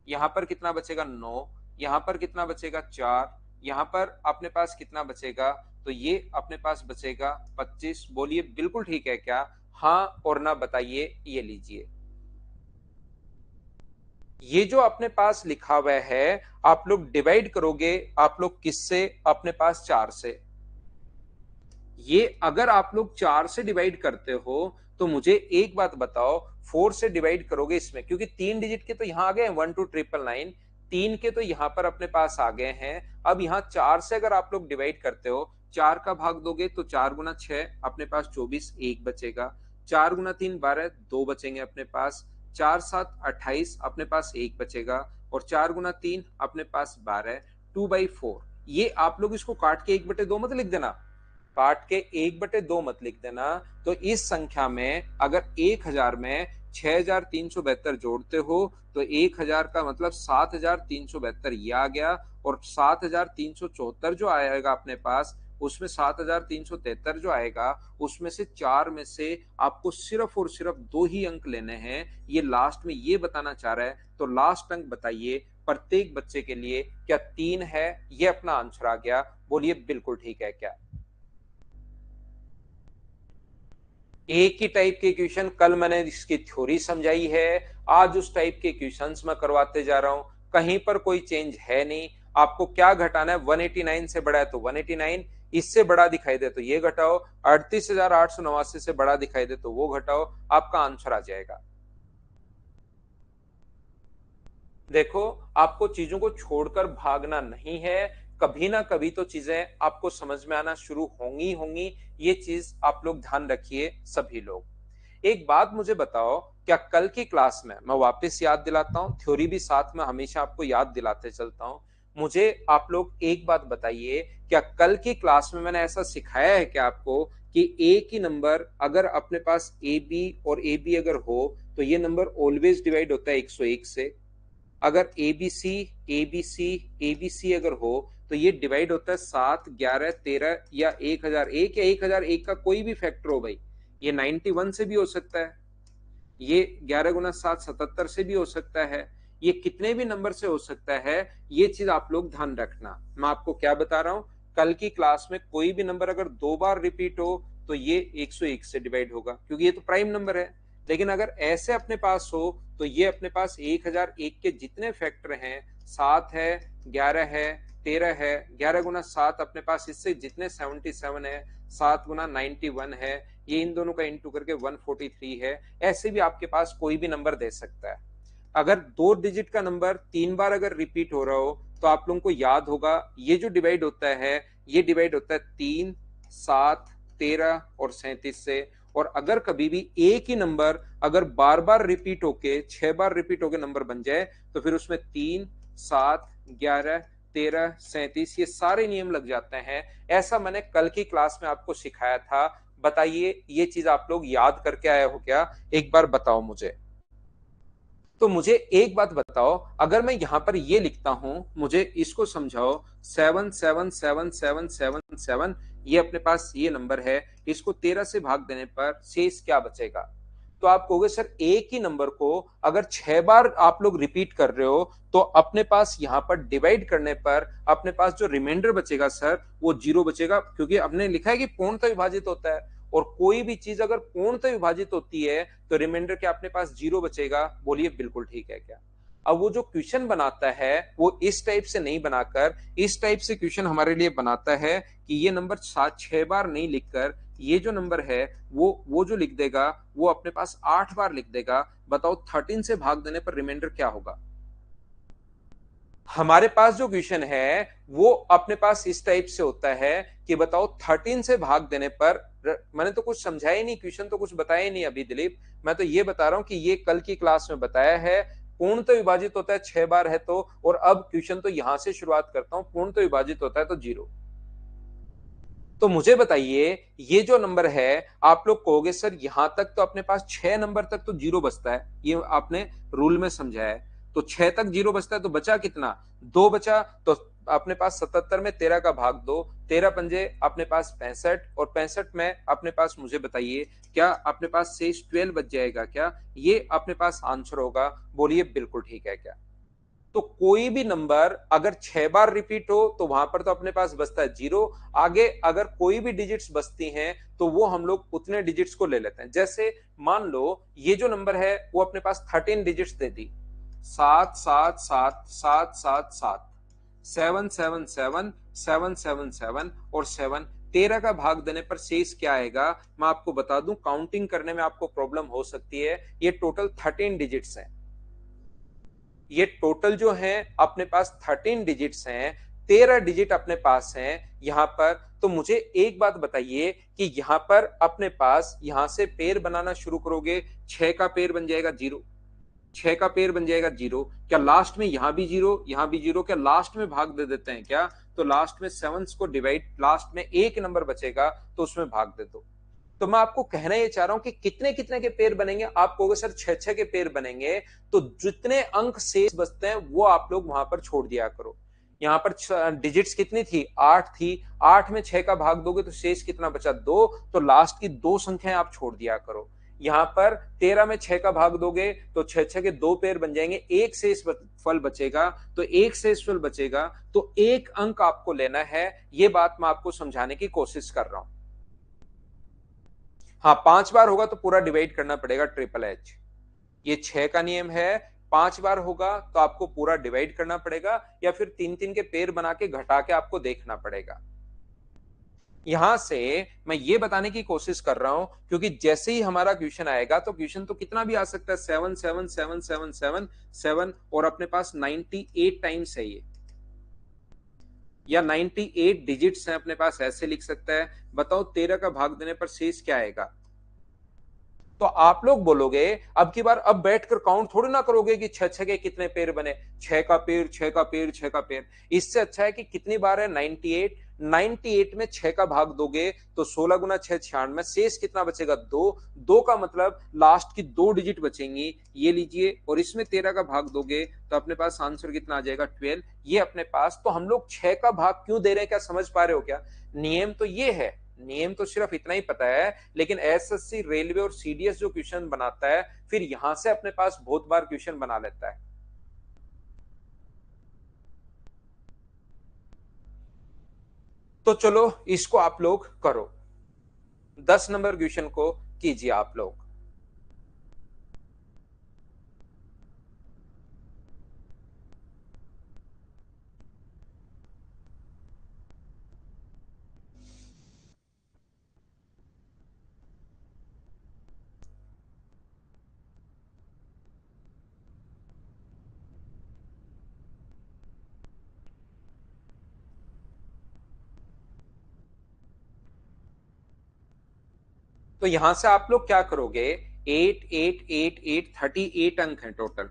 A: यहां पर कितना बचेगा? 9, यहां पर कितना बचेगा? 4, यहां पर अपने पास कितना बचेगा? तो ये अपने पास बचेगा 25। बोलिए बिल्कुल ठीक है क्या? हाँ और ना बताइए, ये लीजिए। ये जो अपने पास लिखा हुआ है, आप लोग डिवाइड करोगे आप लोग किससे? अपने पास 4 से। ये अगर आप लोग 4 से डिवाइड करते हो तो मुझे एक बात बताओ, 4 से डिवाइड करोगे इसमें, क्योंकि 3 डिजिट के तो यहां आ गए हैं 12999, 3 के तो यहां पर अपने पास आ गए हैं। अब यहां 4 से अगर आप लोग डिवाइड करते हो, 4 का भाग दोगे तो 4 गुना 6 अपने पास 24, एक बचेगा। 4 गुना 3 12, दो बचेंगे अपने पास। 4 7 28 अपने पास एक बचेगा। और 4 गुना 3 अपने पास 12, 2/4। ये आप लोग इसको काट के 1/2 मत लिख देना, काट के 1/2 मत लिख देना। तो इस संख्या में अगर 1000 में 6372 जोड़ते हो तो 1000 का मतलब 7372 ये आ गया। और 7374 जो आएगा अपने पास, उसमें 7373 जो आएगा उसमें से 4 में से आपको सिर्फ और सिर्फ 2 ही अंक लेने हैं, ये लास्ट में ये बताना चाह रहा है। तो लास्ट अंक बताइए प्रत्येक बच्चे के लिए, क्या 3 है? ये अपना आंसर आ गया। बोलिए बिल्कुल ठीक है क्या? एक ही टाइप के क्वेश्चन कल मैंने इसकी थ्योरी समझाई है, आज उस टाइप के क्वेश्चंस मैं करवाते जा रहा हूं, कहीं पर कोई चेंज है नहीं। आपको क्या घटाना है? 189 से बड़ा है तो 189, इससे बड़ा दिखाई दे तो ये घटाओ, 38,889 से बड़ा दिखाई दे तो वो घटाओ, आपका आंसर आ जाएगा। देखो आपको चीजों को छोड़कर भागना नहीं है, कभी ना कभी तो चीजें आपको समझ में आना शुरू होंगी। ये चीज आप लोग ध्यान रखिए सभी लोग। एक बात मुझे बताओ, क्या कल की क्लास में, मैं वापस याद दिलाता हूँ, थ्योरी भी साथ में हमेशा आपको याद दिलाते चलता हूँ, मुझे आप लोग एक बात बताइए, क्या कल की क्लास में मैंने ऐसा सिखाया है क्या आपको कि एक ही नंबर अगर अपने पास ए बी और ए बी अगर हो तो ये नंबर ऑलवेज डिवाइड होता है 101 से? अगर एबीसी अगर हो तो ये डिवाइड होता है 7, 11, 13 या 1001 या 1001 का कोई भी फैक्टर हो भाई। ये 91 से भी हो सकता है, ये 11 गुना 7 77 से भी हो सकता है, ये कितने भी नंबर से हो सकता है। ये चीज आप लोग ध्यान रखना। मैं आपको क्या बता रहा हूं, कल की क्लास में कोई भी नंबर अगर 2 बार रिपीट हो तो ये 101 से डिवाइड होगा, क्योंकि ये तो प्राइम नंबर है। लेकिन अगर ऐसे अपने पास हो तो ये अपने पास 1001 के जितने फैक्टर हैं, 7 है, 11 है, 13 है, 11 गुना 7 अपने पास इससे जितने 77 है, 7 गुना 91 है, ये इन दोनों का इंटू करके 143 है। ऐसे भी आपके पास कोई भी नंबर दे सकता है। अगर 2 डिजिट का नंबर 3 बार अगर रिपीट हो रहा हो तो आप लोगों को याद होगा ये जो डिवाइड होता है, ये डिवाइड होता है 3, 7, 13 और 37 से। और अगर कभी भी एक ही नंबर अगर बार बार रिपीट होके 6 बार रिपीट होके नंबर बन जाए तो फिर उसमें 3, 7, 11, 13, 37 ये सारे नियम लग जाते हैं। ऐसा मैंने कल की क्लास में आपको सिखाया था। बताइए ये चीज आप लोग याद करके आए हो क्या? एक बार बताओ मुझे। तो मुझे एक बात बताओ, अगर मैं यहां पर ये लिखता हूं, मुझे इसको समझाओ, 7777777, ये अपने पास ये नंबर है, इसको 13 से भाग देने पर शेष क्या बचेगा? तो आप कहोगे सर एक ही नंबर को अगर 6 बार आप लोग रिपीट कर रहे हो तो अपने पास यहां पर डिवाइड करने पर अपने पास जो रिमाइंडर बचेगा सर वो 0 बचेगा, क्योंकि हमने लिखा है कि पूर्णतः विभाजित होता है। और कोई भी चीज अगर पूर्णतः विभाजित होती है तो रिमाइंडर क्या अपने पास 0 बचेगा? बोलिए बिल्कुल ठीक है क्या? अब वो जो क्वेश्चन बनाता है वो इस टाइप से नहीं बनाकर इस टाइप से क्वेश्चन हमारे लिए बनाता है कि ये नंबर 6 बार नहीं लिखकर ये जो नंबर है वो जो लिख देगा वो अपने पास 8 बार लिख देगा। बताओ 13 से भाग देने पर रिमाइंडर क्या होगा? हमारे पास जो क्वेश्चन है वो अपने पास इस टाइप से होता है कि बताओ 13 से भाग देने पर, मैंने तो कुछ समझाया ही नहीं, क्वेश्चन तो कुछ बताया ही नहीं अभी दिलीप। मैं तो ये बता रहा हूं कि ये कल की क्लास में बताया है, पूर्णतः विभाजित होता है 6 बार है तो, और अब क्वेश्चन तो यहां से शुरुआत करता हूं, पूर्णतः विभाजित होता है तो 0। तो मुझे बताइए ये जो नंबर है, आप लोग कहोगे सर यहां तक तो अपने पास 6 नंबर तक तो 0 बचता है, ये आपने रूल में समझा है। तो 6 तक 0 बचता है तो बचा कितना? 2 बचा। तो अपने पास 77 में 13 का भाग 2, 13 पंजे अपने पास 65, और 65 में अपने पास मुझे बताइए क्या अपने पास शेष 12 बच जाएगा क्या? ये अपने पास आंसर होगा। बोलिए बिल्कुल ठीक है क्या? तो कोई भी नंबर अगर 6 बार रिपीट हो तो वहां पर तो अपने पास बचता है 0। आगे अगर कोई भी डिजिट्स बचती हैं तो वो हम लोग उतने डिजिट्स को ले लेते हैं। जैसे मान लो ये जो नंबर है वो अपने पास 13 डिजिट्स दे दी, 7 7 7 7 7 7, 7 7 7 7 7 7 और 7। 13 का भाग देने पर शेष क्या आएगा? मैं आपको बता दूं, काउंटिंग करने में आपको प्रॉब्लम हो सकती है। ये टोटल 13 डिजिट्स हैं, ये टोटल जो है अपने पास 13 डिजिट्स हैं, 13 डिजिट अपने पास हैं यहां पर। तो मुझे एक बात बताइए कि यहां पर अपने पास यहां से पेयर बनाना शुरू करोगे, 6 का पेयर बन जाएगा 0, 6 का पेयर बन जाएगा 0। क्या लास्ट में यहां भी 0 यहां भी 0? क्या लास्ट में भाग दे देते हैं क्या? तो लास्ट में 7 को डिवाइड, लास्ट में एक नंबर बचेगा तो उसमें भाग दे दो। तो मैं आपको कहना ये चाह रहा हूं कि कितने कितने के पेयर बनेंगे? आप कहोगे सर 6 के पेयर बनेंगे, तो जितने अंक शेष बचते हैं वो आप लोग वहां पर छोड़ दिया करो। यहां पर डिजिट्स कितनी थी? 8 थी। 8 में 6 का भाग दोगे तो शेष कितना बचा? 2। तो लास्ट की 2 संख्याएं आप छोड़ दिया करो। यहां पर 13 में 6 का भाग दोगे तो 6 के 2 पेयर बन जाएंगे, एक शेष फल बचेगा। तो एक शेष फल बचेगा तो एक अंक आपको लेना है। ये बात मैं आपको समझाने की कोशिश कर रहा हूं। हाँ, 5 बार होगा तो पूरा डिवाइड करना पड़ेगा, ट्रिपल एच। ये 6 का नियम है, 5 बार होगा तो आपको पूरा डिवाइड करना पड़ेगा, या फिर 3-3 के पेयर बना के घटा के आपको देखना पड़ेगा। यहां से मैं ये बताने की कोशिश कर रहा हूं क्योंकि जैसे ही हमारा क्वेश्चन आएगा तो क्वेश्चन तो कितना भी आ सकता है, 7 7 7 7 7 7, और अपने पास 98 टाइम्स है ये। या 98 डिजिट्स हैं अपने पास, ऐसे लिख सकता है। बताओ 13 का भाग देने पर शेष क्या आएगा? तो आप लोग बोलोगे अब की बार, अब बैठकर काउंट थोड़ी ना करोगे कि छह छह के कितने पेड़ बने, छह का पेड़, छह का पेड़, छह का पेड़। इससे अच्छा है कि कितनी बार है 98, 98 में छह का भाग दोगे तो 16 गुना 6 96, शेष कितना बचेगा? दो। दो का मतलब लास्ट की दो डिजिट बचेंगी, ये लीजिए, और इसमें 13 का भाग दोगे तो अपने पास आंसर कितना आ जाएगा? 12। ये अपने पास, तो हम लोग छह का भाग क्यों दे रहे हैं, क्या समझ पा रहे हो क्या? नियम तो ये है, नियम तो सिर्फ इतना ही पता है, लेकिन एसएससी, रेलवे और सीडीएस जो क्वेश्चन बनाता है, फिर यहां से अपने पास बहुत बार क्वेश्चन बना लेता है। तो चलो इसको आप लोग करो, 10 नंबर क्वेश्चन को कीजिए आप लोग। तो यहां से आप लोग क्या करोगे? 8 8 8 8, 38 अंक है टोटल।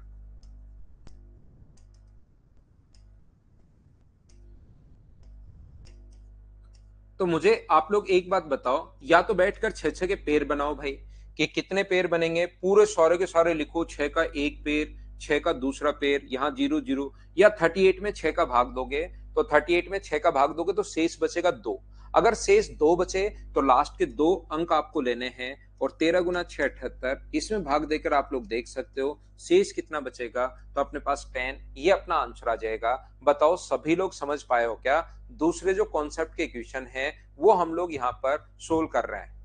A: तो मुझे आप लोग एक बात बताओ, या तो बैठकर छह छह के पेड़ बनाओ भाई, कि कितने पेड़ बनेंगे, पूरे सारे के सारे लिखो, छह का एक पेड़, छह का दूसरा पेड़, यहाँ जीरो जीरो, या 38 में छह का भाग दोगे, तो 38 में छह का भाग दोगे तो शेष बचेगा दो। अगर शेष दो बचे तो लास्ट के दो अंक आपको लेने हैं, और 13 गुना 6 78, इसमें भाग देकर आप लोग देख सकते हो शेष कितना बचेगा, तो अपने पास 10, ये अपना आंसर आ जाएगा। बताओ सभी लोग समझ पाए हो क्या? दूसरे जो कॉन्सेप्ट के क्वेश्चन है वो हम लोग यहाँ पर सोल्व कर रहे हैं।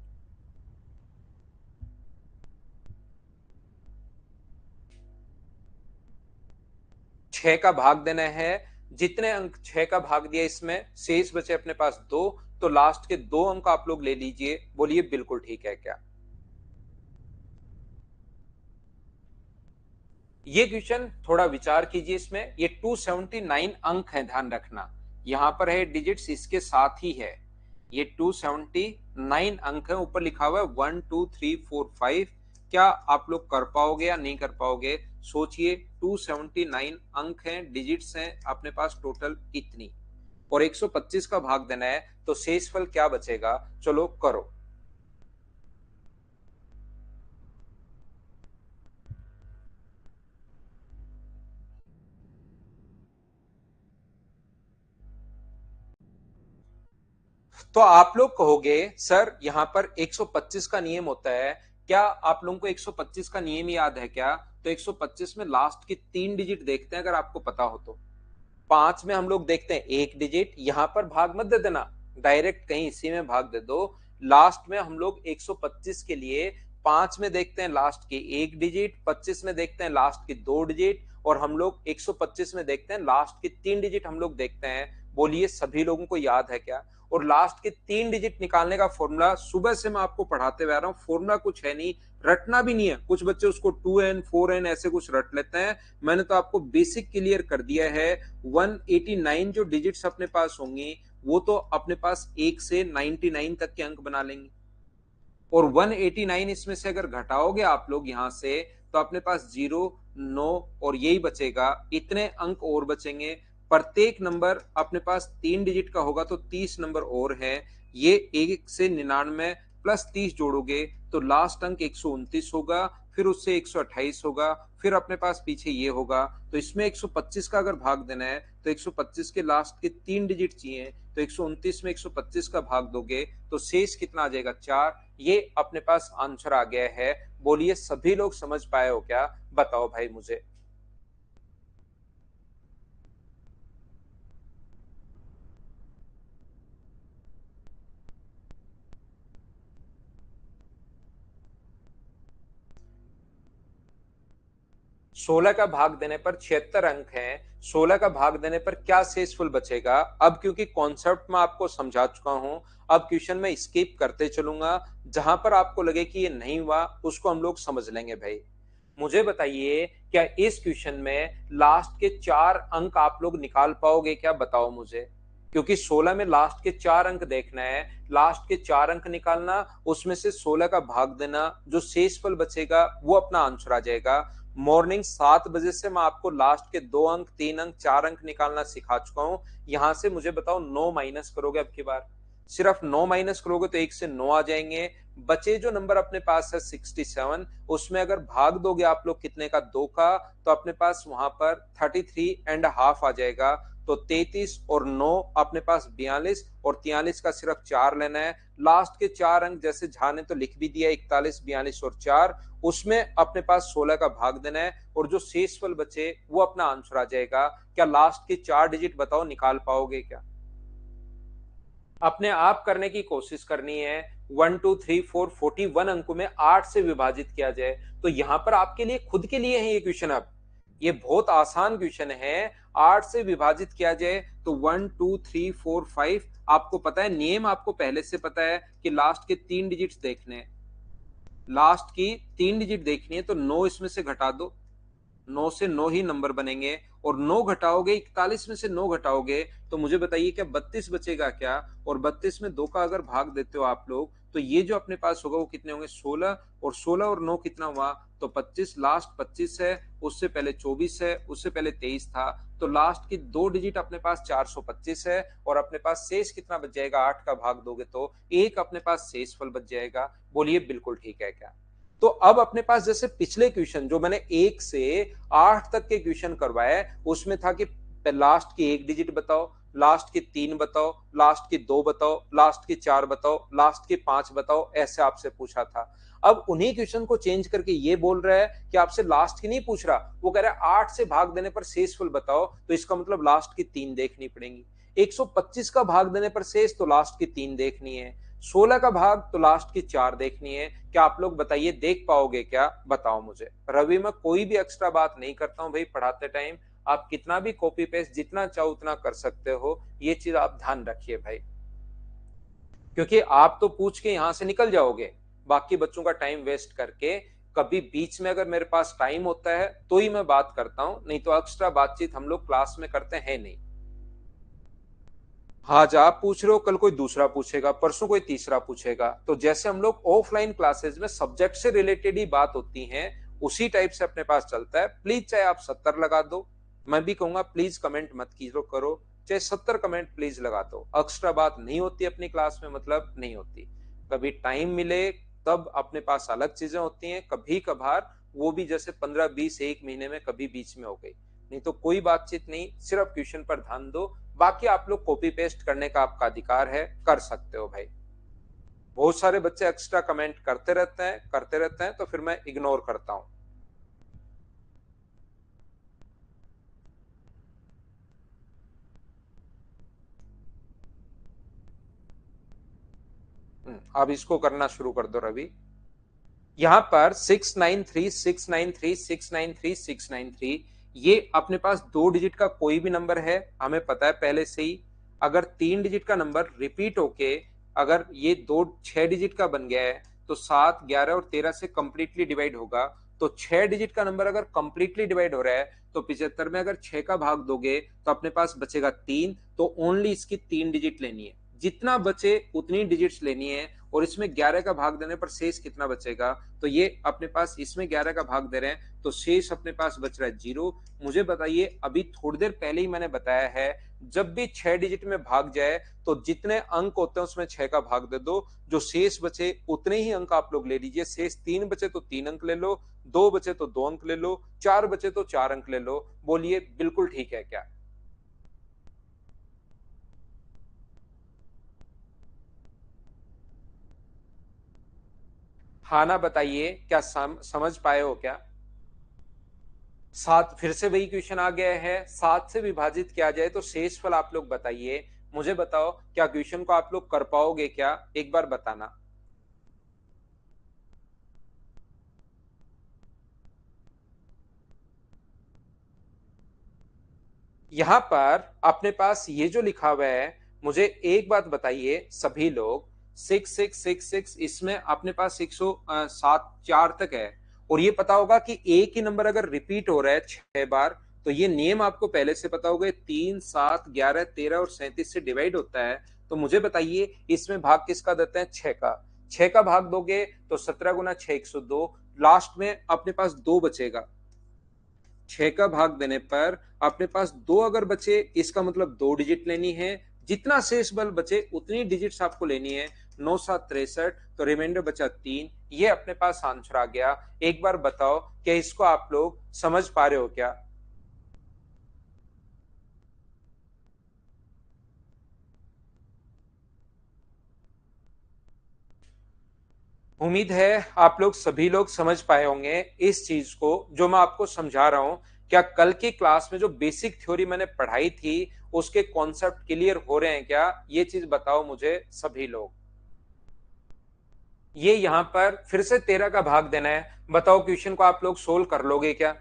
A: छह का भाग देना है, जितने अंक छह का भाग दिया इसमें शेष बचे अपने पास दो, तो लास्ट के दो अंक आप लोग ले लीजिए। बोलिए बिल्कुल ठीक है क्या? ये क्वेश्चन थोड़ा विचार कीजिए इसमें, ये 279 अंक है, ध्यान रखना, यहां पर है डिजिट्स इसके साथ ही है, ये 279 अंक है, ऊपर लिखा हुआ है 1 2 3 4 5। क्या आप लोग कर पाओगे या नहीं कर पाओगे? सोचिए, 279 अंक हैं, डिजिट्स हैं अपने पास टोटल इतनी, और 125 का भाग देना है, तो शेषफल क्या बचेगा? चलो करो। तो आप लोग कहोगे सर यहाँ पर 125 का नियम होता है, क्या आप लोगों को 125 का नियम याद है क्या? तो 125 में लास्ट की तीन डिजिट देखते हैं, अगर आपको पता हो तो। पांच में हम लोग देखते हैं एक डिजिट, यहां पर भाग मत दे देना, डायरेक्ट कहीं इसी में भाग दे दो। लास्ट में हम लोग 125 के लिए पांच में देखते हैं लास्ट की एक डिजिट, 25 में देखते हैं लास्ट की दो डिजिट, और हम लोग 125 में देखते हैं लास्ट की तीन डिजिट हम लोग देखते हैं। बोलिए सभी लोगों को याद है क्या? और लास्ट के तीन डिजिट निकालने का फॉर्मूला सुबह से मैं आपको पढ़ाते हुए आ रहा हूँ, फॉर्मूला कुछ है नहीं, रटना भी नहीं है। कुछ बच्चे उसको 2n 4n ऐसे कुछ रट लेते हैं, मैंने तो आपको बेसिक क्लियर कर दिया है। 189 जो डिजिट्स अपने पास होंगी वो तो अपने पास 1 से 99 तक के अंक बना लेंगे, और 189 इसमें से अगर घटाओगे आप लोग यहां से, तो अपने पास 0 9 और यही बचेगा, इतने अंक और बचेंगे। प्रत्येक नंबर अपने पास तीन डिजिट का होगा तो 30 नंबर और है। ये 1 से 99 प्लस 30 जोड़ोगे तो लास्ट अंक 129 होगा, फिर उससे 128 होगा, फिर अपने पास पीछे ये होगा। तो इसमें 125 का अगर भाग देना है तो 125 के लास्ट के तीन डिजिट चाहिए, तो 129 में 125 का भाग दोगे तो शेष कितना आ जाएगा? 4। ये अपने पास आंसर आ गया है। बोलिए सभी लोग समझ पाए हो क्या? बताओ भाई मुझे। 16 का भाग देने पर 76 अंक हैं, 16 का भाग देने पर क्या शेषफल बचेगा? अब क्योंकि कॉन्सेप्ट में आपको समझा चुका हूं, अब क्वेश्चन में स्किप करते चलूंगा, जहां पर आपको लगे कि ये नहीं हुआ उसको हम लोग समझ लेंगे भाई। मुझे बताइए, क्या इस क्वेश्चन में लास्ट के चार अंक आप लोग निकाल पाओगे क्या? बताओ मुझे। क्योंकि 16 में लास्ट के 4 अंक देखना है, लास्ट के 4 अंक निकालना, उसमें से 16 का भाग देना, जो शेषफल बचेगा वो अपना आंसर आ जाएगा। मॉर्निंग 7 बजे से मैं आपको लास्ट के 2 अंक, 3 अंक, 4 अंक निकालना सिखा चुका हूं। यहां से मुझे बताओ 9 माइनस करोगे अब की बार, सिर्फ 9 माइनस करोगे तो 1 से 9 आ जाएंगे। बचे जो नंबर अपने पास है 67, उसमें अगर भाग दोगे आप लोग कितने का, 2 का, तो अपने पास वहां पर 33.5 आ जाएगा। तो 33 और 9 अपने पास 42, और 43 का सिर्फ 4 लेना है। लास्ट के 4 अंक जैसे झा ने तो लिख भी दिया 41, 42 और 4, उसमें अपने पास 16 का भाग देना है, और जो शेषफल बचे वो अपना आंसर आ जाएगा। क्या लास्ट के 4 डिजिट बताओ निकाल पाओगे क्या? अपने आप करने की कोशिश करनी है। 1 2 3 4 41 अंकों में 8 से विभाजित किया जाए। तो यहां पर आपके लिए खुद के लिए है ये क्वेश्चन। अब ये बहुत आसान क्वेश्चन है। 8 से विभाजित किया जाए तो 1 2 3 4 5, आपको पता है नियम, आपको पहले से पता है कि लास्ट के 3 डिजिट्स देखने हैं, लास्ट की 3 डिजिट देखनी है, तो 9 इसमें से घटा दो, 9 से 9 ही नंबर बनेंगे। और 9 घटाओगे, 41 में से 9 घटाओगे तो मुझे बताइए क्या 32 बचेगा क्या? और 32 में 2 का अगर भाग देते हो आप लोग, तो ये जो अपने पास होगा वो कितने होंगे, 16, और 16 और 9 कितना हुआ, तो 25। लास्ट 25 है, उससे पहले 24 है, उससे पहले 23 था, तो लास्ट की 2 डिजिट अपने पास 425 है। और अपने पास शेष कितना बच जाएगा, 8 का भाग दोगे तो 1 अपने पास शेषफल बच जाएगा। बोलिए बिल्कुल ठीक है क्या? तो अब अपने पास जैसे पिछले क्वेश्चन जो मैंने 1 से 8 तक के क्वेश्चन करवाए, उसमें था कि लास्ट की 1 डिजिट बताओ, लास्ट के 3 बताओ, लास्ट के 2 बताओ, लास्ट के 4 बताओ, लास्ट के 5 बताओ, ऐसे आपसे पूछा था। अब उन्हीं क्वेश्चन को चेंज करके ये बोल रहा है कि आपसे लास्ट की नहीं पूछ रहा, वो कह रहा है 8 से भाग देने पर शेषफल बताओ, तो इसका मतलब लास्ट की 3 देखनी पड़ेगी। 125 का भाग देने पर शेष, तो लास्ट की 3 देखनी है। 16 का भाग, तो लास्ट की 4 देखनी है। क्या आप लोग बताइए देख पाओगे क्या? बताओ मुझे। रवि मैं कोई भी एक्स्ट्रा बात नहीं करता हूं भाई पढ़ाते टाइम, आप कितना भी कॉपी पेस्ट जितना चाहो उतना कर सकते हो, ये चीज आप ध्यान रखिए भाई, क्योंकि आप तो पूछ के यहां से निकल जाओगे बाकी बच्चों का टाइम वेस्ट करके। कभी बीच में अगर मेरे पास टाइम होता है तो ही मैं बात करता हूं, नहीं तो एक्स्ट्रा बातचीत हम लोग क्लास में करते हैं नहीं। आज आप पूछ रहे हो, कल कोई दूसरा पूछेगा, परसों कोई तीसरा पूछेगा। तो जैसे हम लोग ऑफलाइन क्लासेस में सब्जेक्ट से रिलेटेड ही बात होती है, उसी टाइप से अपने पास चलता है। प्लीज चाहे आप 70 लगा दो, मैं भी कहूंगा प्लीज कमेंट मत कीजिए करो, चाहे 70 कमेंट प्लीज लगा दो। एक्स्ट्रा बात नहीं होती अपनी क्लास में, मतलब नहीं होती। कभी टाइम मिले तब अपने पास अलग चीजें होती हैं, कभी कभार वो भी जैसे 15-20 एक महीने में कभी बीच में हो गई, नहीं तो कोई बातचीत नहीं। सिर्फ ट्यूशन पर ध्यान दो, बाकी आप लोग कॉपी पेस्ट करने का आपका अधिकार है, कर सकते हो भाई। बहुत सारे बच्चे एक्स्ट्रा कमेंट करते रहते हैं तो फिर मैं इग्नोर करता हूं। अब इसको करना शुरू कर दो रवि। यहां पर 693 693 693 693, ये अपने पास 2 डिजिट का कोई भी नंबर है, हमें पता है पहले से ही। अगर 3 डिजिट का नंबर रिपीट होके अगर ये 6 डिजिट का बन गया है, तो 7, 11 और 13 से कंप्लीटली डिवाइड होगा। तो 6 डिजिट का नंबर अगर कंप्लीटली डिवाइड हो रहा है, तो 75 में अगर 6 का भाग दोगे तो अपने पास बचेगा 3, तो ओनली इसकी 3 डिजिट लेनी है, जितना बचे उतनी डिजिट्स लेनी है। और इसमें 11 का भाग देने पर शेष कितना बचेगा, तो ये अपने पास इसमें 11 का भाग दे रहे हैं तो शेष अपने पास बच रहा है 0। मुझे बताइए, अभी थोड़ी देर पहले ही मैंने बताया है, जब भी 6 डिजिट में भाग जाए तो जितने अंक होते हैं उसमें 6 का भाग दे दो, जो शेष बचे उतने ही अंक आप लोग ले लीजिए। शेष 3 बचे तो 3 अंक ले लो, 2 बचे तो 2 अंक ले लो, 4 बचे तो 4 अंक ले लो। बोलिए बिल्कुल ठीक है क्या? हाँ ना बताइए, क्या समझ पाए हो क्या? 7, फिर से वही क्वेश्चन आ गया है, 7 से विभाजित किया जाए तो शेषफल आप लोग बताइए। मुझे बताओ क्या क्वेश्चन को आप लोग कर पाओगे क्या, एक बार बताना। यहां पर अपने पास ये जो लिखा हुआ है, मुझे एक बात बताइए सभी लोग, 6666, इसमें अपने पास 107 4 तक है। और ये पता होगा कि एक ही नंबर अगर रिपीट हो रहा है 6 बार, तो ये नियम आपको पहले से पता होगा, 3, 7, 11, 13 और 37 से डिवाइड होता है। तो मुझे बताइए इसमें भाग किसका देते हैं? 6 का। 6 का भाग दोगे तो 17 गुना 6 102, लास्ट में अपने पास 2 बचेगा। 6 का भाग देने पर अपने पास 2 अगर बचे, इसका मतलब 2 डिजिट लेनी है। जितना शेष बल बचे उतनी डिजिट्स आपको लेनी है। 9 7 63, तो रिमाइंडर बचा 3। ये अपने पास आंसर आ गया। एक बार बताओ क्या इसको आप लोग समझ पा रहे हो क्या? उम्मीद है आप लोग सभी लोग समझ पाए होंगे इस चीज को जो मैं आपको समझा रहा हूं। क्या कल की क्लास में जो बेसिक थ्योरी मैंने पढ़ाई थी उसके कॉन्सेप्ट क्लियर हो रहे हैं क्या? ये चीज बताओ मुझे सभी लोग। ये यहां पर फिर से 13 का भाग देना है। बताओ क्वेश्चन को आप लोग सोल्व कर लोगे क्या?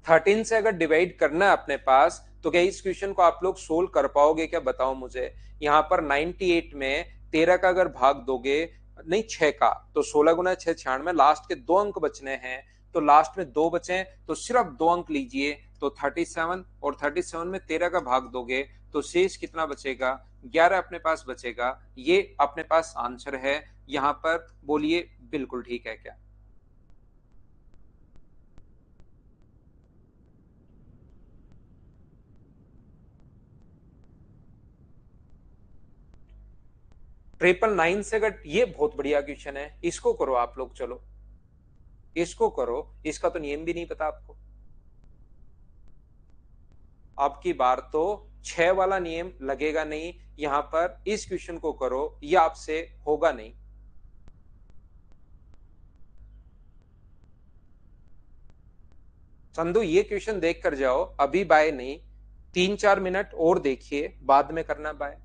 A: 13 से अगर डिवाइड करना है अपने पास तो क्या इस क्वेश्चन को आप लोग सोल्व कर पाओगे क्या? बताओ मुझे। यहाँ पर 98 में 13 का अगर भाग दोगे, नहीं 6 का, तो 16 गुना 6 96, लास्ट के 2 अंक बचने हैं। तो लास्ट में 2 बचे तो सिर्फ 2 अंक लीजिए। तो 37, और 37 में 13 का भाग दोगे तो शेष कितना बचेगा? 11 अपने पास बचेगा। ये अपने पास आंसर है। यहाँ पर बोलिए बिल्कुल ठीक है क्या? ट्रिपल नाइन से अगर, ये बहुत बढ़िया क्वेश्चन है, इसको करो आप लोग। चलो इसको करो। इसका तो नियम भी नहीं पता आपको। आपकी बार तो 6 वाला नियम लगेगा नहीं। यहां पर इस क्वेश्चन को करो, ये आपसे होगा नहीं। संधु ये क्वेश्चन देख कर जाओ, अभी बाय नहीं। 3 4 मिनट और देखिए, बाद में करना बाय।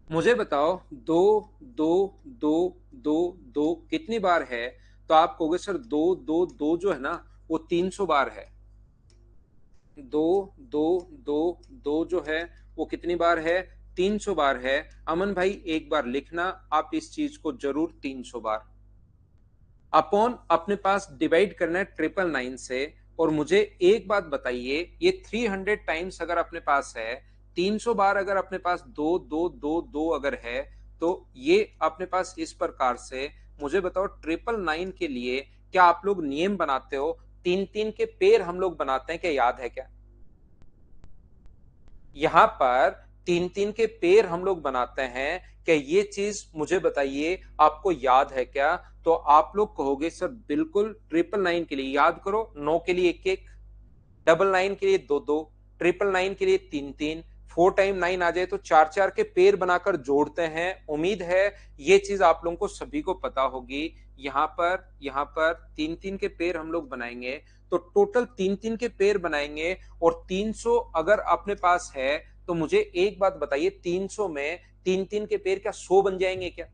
A: मुझे बताओ, दो दो दो दो दो कितनी बार है? तो आप कहोगे सर दो दो दो जो है ना वो 300 बार है। दो दो दो दो जो है वो कितनी बार है? 300 बार है। अमन भाई एक बार लिखना आप इस चीज को जरूर, 300 बार। अपॉन अपने पास डिवाइड करना है 999 से। और मुझे एक बात बताइए, ये 300 टाइम्स अगर अपने पास है, 300 बार अगर अपने पास दो दो दो दो अगर है, तो ये अपने पास इस प्रकार से। मुझे बताओ 999 के लिए क्या आप लोग नियम बनाते हो? 3 3 के पेयर हम लोग बनाते हैं क्या? याद है क्या? यहाँ पर 3 3 के पेयर हम लोग बनाते हैं क्या? ये चीज मुझे बताइए, आपको याद है क्या? तो आप लोग कहोगे सर बिल्कुल। 999 के लिए याद करो, 9 के लिए 1 1, 99 के लिए 2 2, 999 के लिए 3 3, 4 टाइम 9 आ जाए तो 4 4 के पेयर बनाकर जोड़ते हैं। उम्मीद है ये चीज आप लोगों को सभी को पता होगी। यहाँ पर 3 3 के पेयर हम लोग बनाएंगे, तो टोटल 3 3 के पेयर बनाएंगे। और 300 अगर अपने पास है तो मुझे एक बात बताइए, 300 में 3 3 के पेयर क्या 100 बन जाएंगे क्या?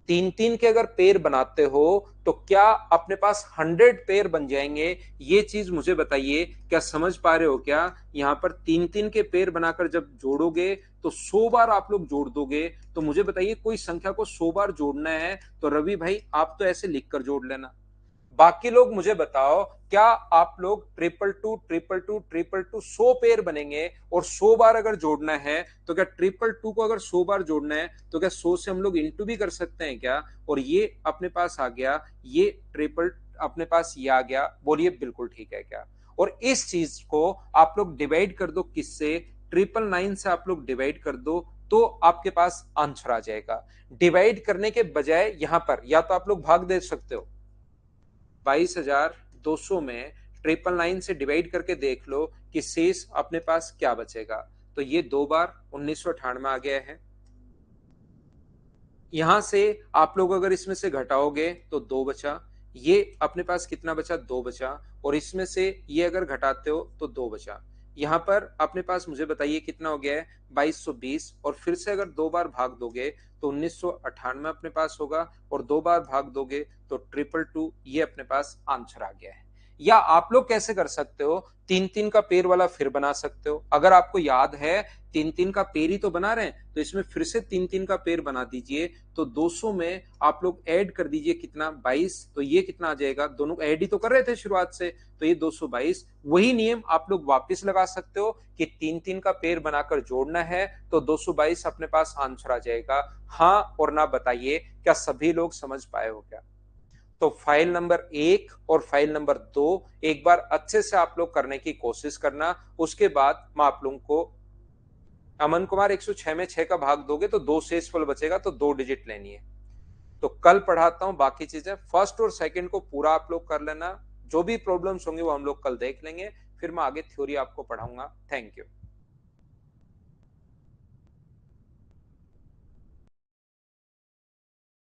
A: 3 3 के अगर पेयर बनाते हो तो क्या अपने पास 100 पेयर बन जाएंगे? ये चीज मुझे बताइए, क्या समझ पा रहे हो क्या? यहाँ पर 3 3 के पेयर बनाकर जब जोड़ोगे तो 100 बार आप लोग जोड़ दोगे। तो मुझे बताइए, कोई संख्या को 100 बार जोड़ना है तो रवि भाई आप तो ऐसे लिख कर जोड़ लेना। बाकी लोग मुझे बताओ, क्या आप लोग 222 222 222 100 पेयर बनेंगे? और 100 बार अगर जोड़ना है तो क्या 222 को अगर 100 बार जोड़ना है तो क्या 100 से हम लोग इंटू भी कर सकते हैं क्या? और ये अपने पास आ गया, ये ट्रिपल अपने पास ये आ गया। बोलिए बिल्कुल ठीक है क्या? और इस चीज को आप लोग डिवाइड कर दो किससे? 999 से आप लोग डिवाइड कर दो तो आपके पास आंसर आ जाएगा। डिवाइड करने के बजाय यहां पर या तो आप लोग भाग दे सकते हो। 22,200 में 999 से डिवाइड करके देख लो कि शेष अपने पास क्या बचेगा। तो ये 2 बार 1998 आ गया है। यहां से आप लोग अगर इसमें से घटाओगे तो 2 बचा। ये अपने पास कितना बचा? 2 बचा। और इसमें से ये अगर घटाते हो तो 2 बचा। यहाँ पर अपने पास मुझे बताइए कितना हो गया है? 2220। और फिर से अगर 2 बार भाग दोगे तो 1998 अपने पास होगा। और 2 बार भाग दोगे तो 222, ये अपने पास आंसर आ गया है। या आप लोग कैसे कर सकते हो, 3-3 का पेयर वाला फिर बना सकते हो। अगर आपको याद है 3-3 का पेयर ही तो बना रहे हैं, तो इसमें फिर से 3-3 का पेयर बना दीजिए। तो 200 में आप लोग ऐड कर दीजिए कितना, 22। तो ये कितना आ जाएगा, दोनों ऐड ही तो कर रहे थे शुरुआत से, तो ये 222। वही नियम आप लोग वापस लगा सकते हो कि 3-3 का पेयर बनाकर जोड़ना है, तो 222 अपने पास आंसर आ जाएगा। हाँ और ना बताइए, क्या सभी लोग समझ पाए हो क्या? तो फाइल नंबर 1 और फाइल नंबर 2 एक बार अच्छे से आप लोग करने की कोशिश करना। उसके बाद मैं आप लोगों को, अमन कुमार 106 में 6 का भाग दोगे तो 2 शेषफल बचेगा, तो 2 डिजिट लेनी है। तो कल पढ़ाता हूं बाकी चीजें, फर्स्ट और सेकंड को पूरा आप लोग कर लेना। जो भी प्रॉब्लम्स होंगे वो हम लोग कल देख लेंगे, फिर मैं आगे थ्योरी आपको पढ़ाऊंगा। Thank you.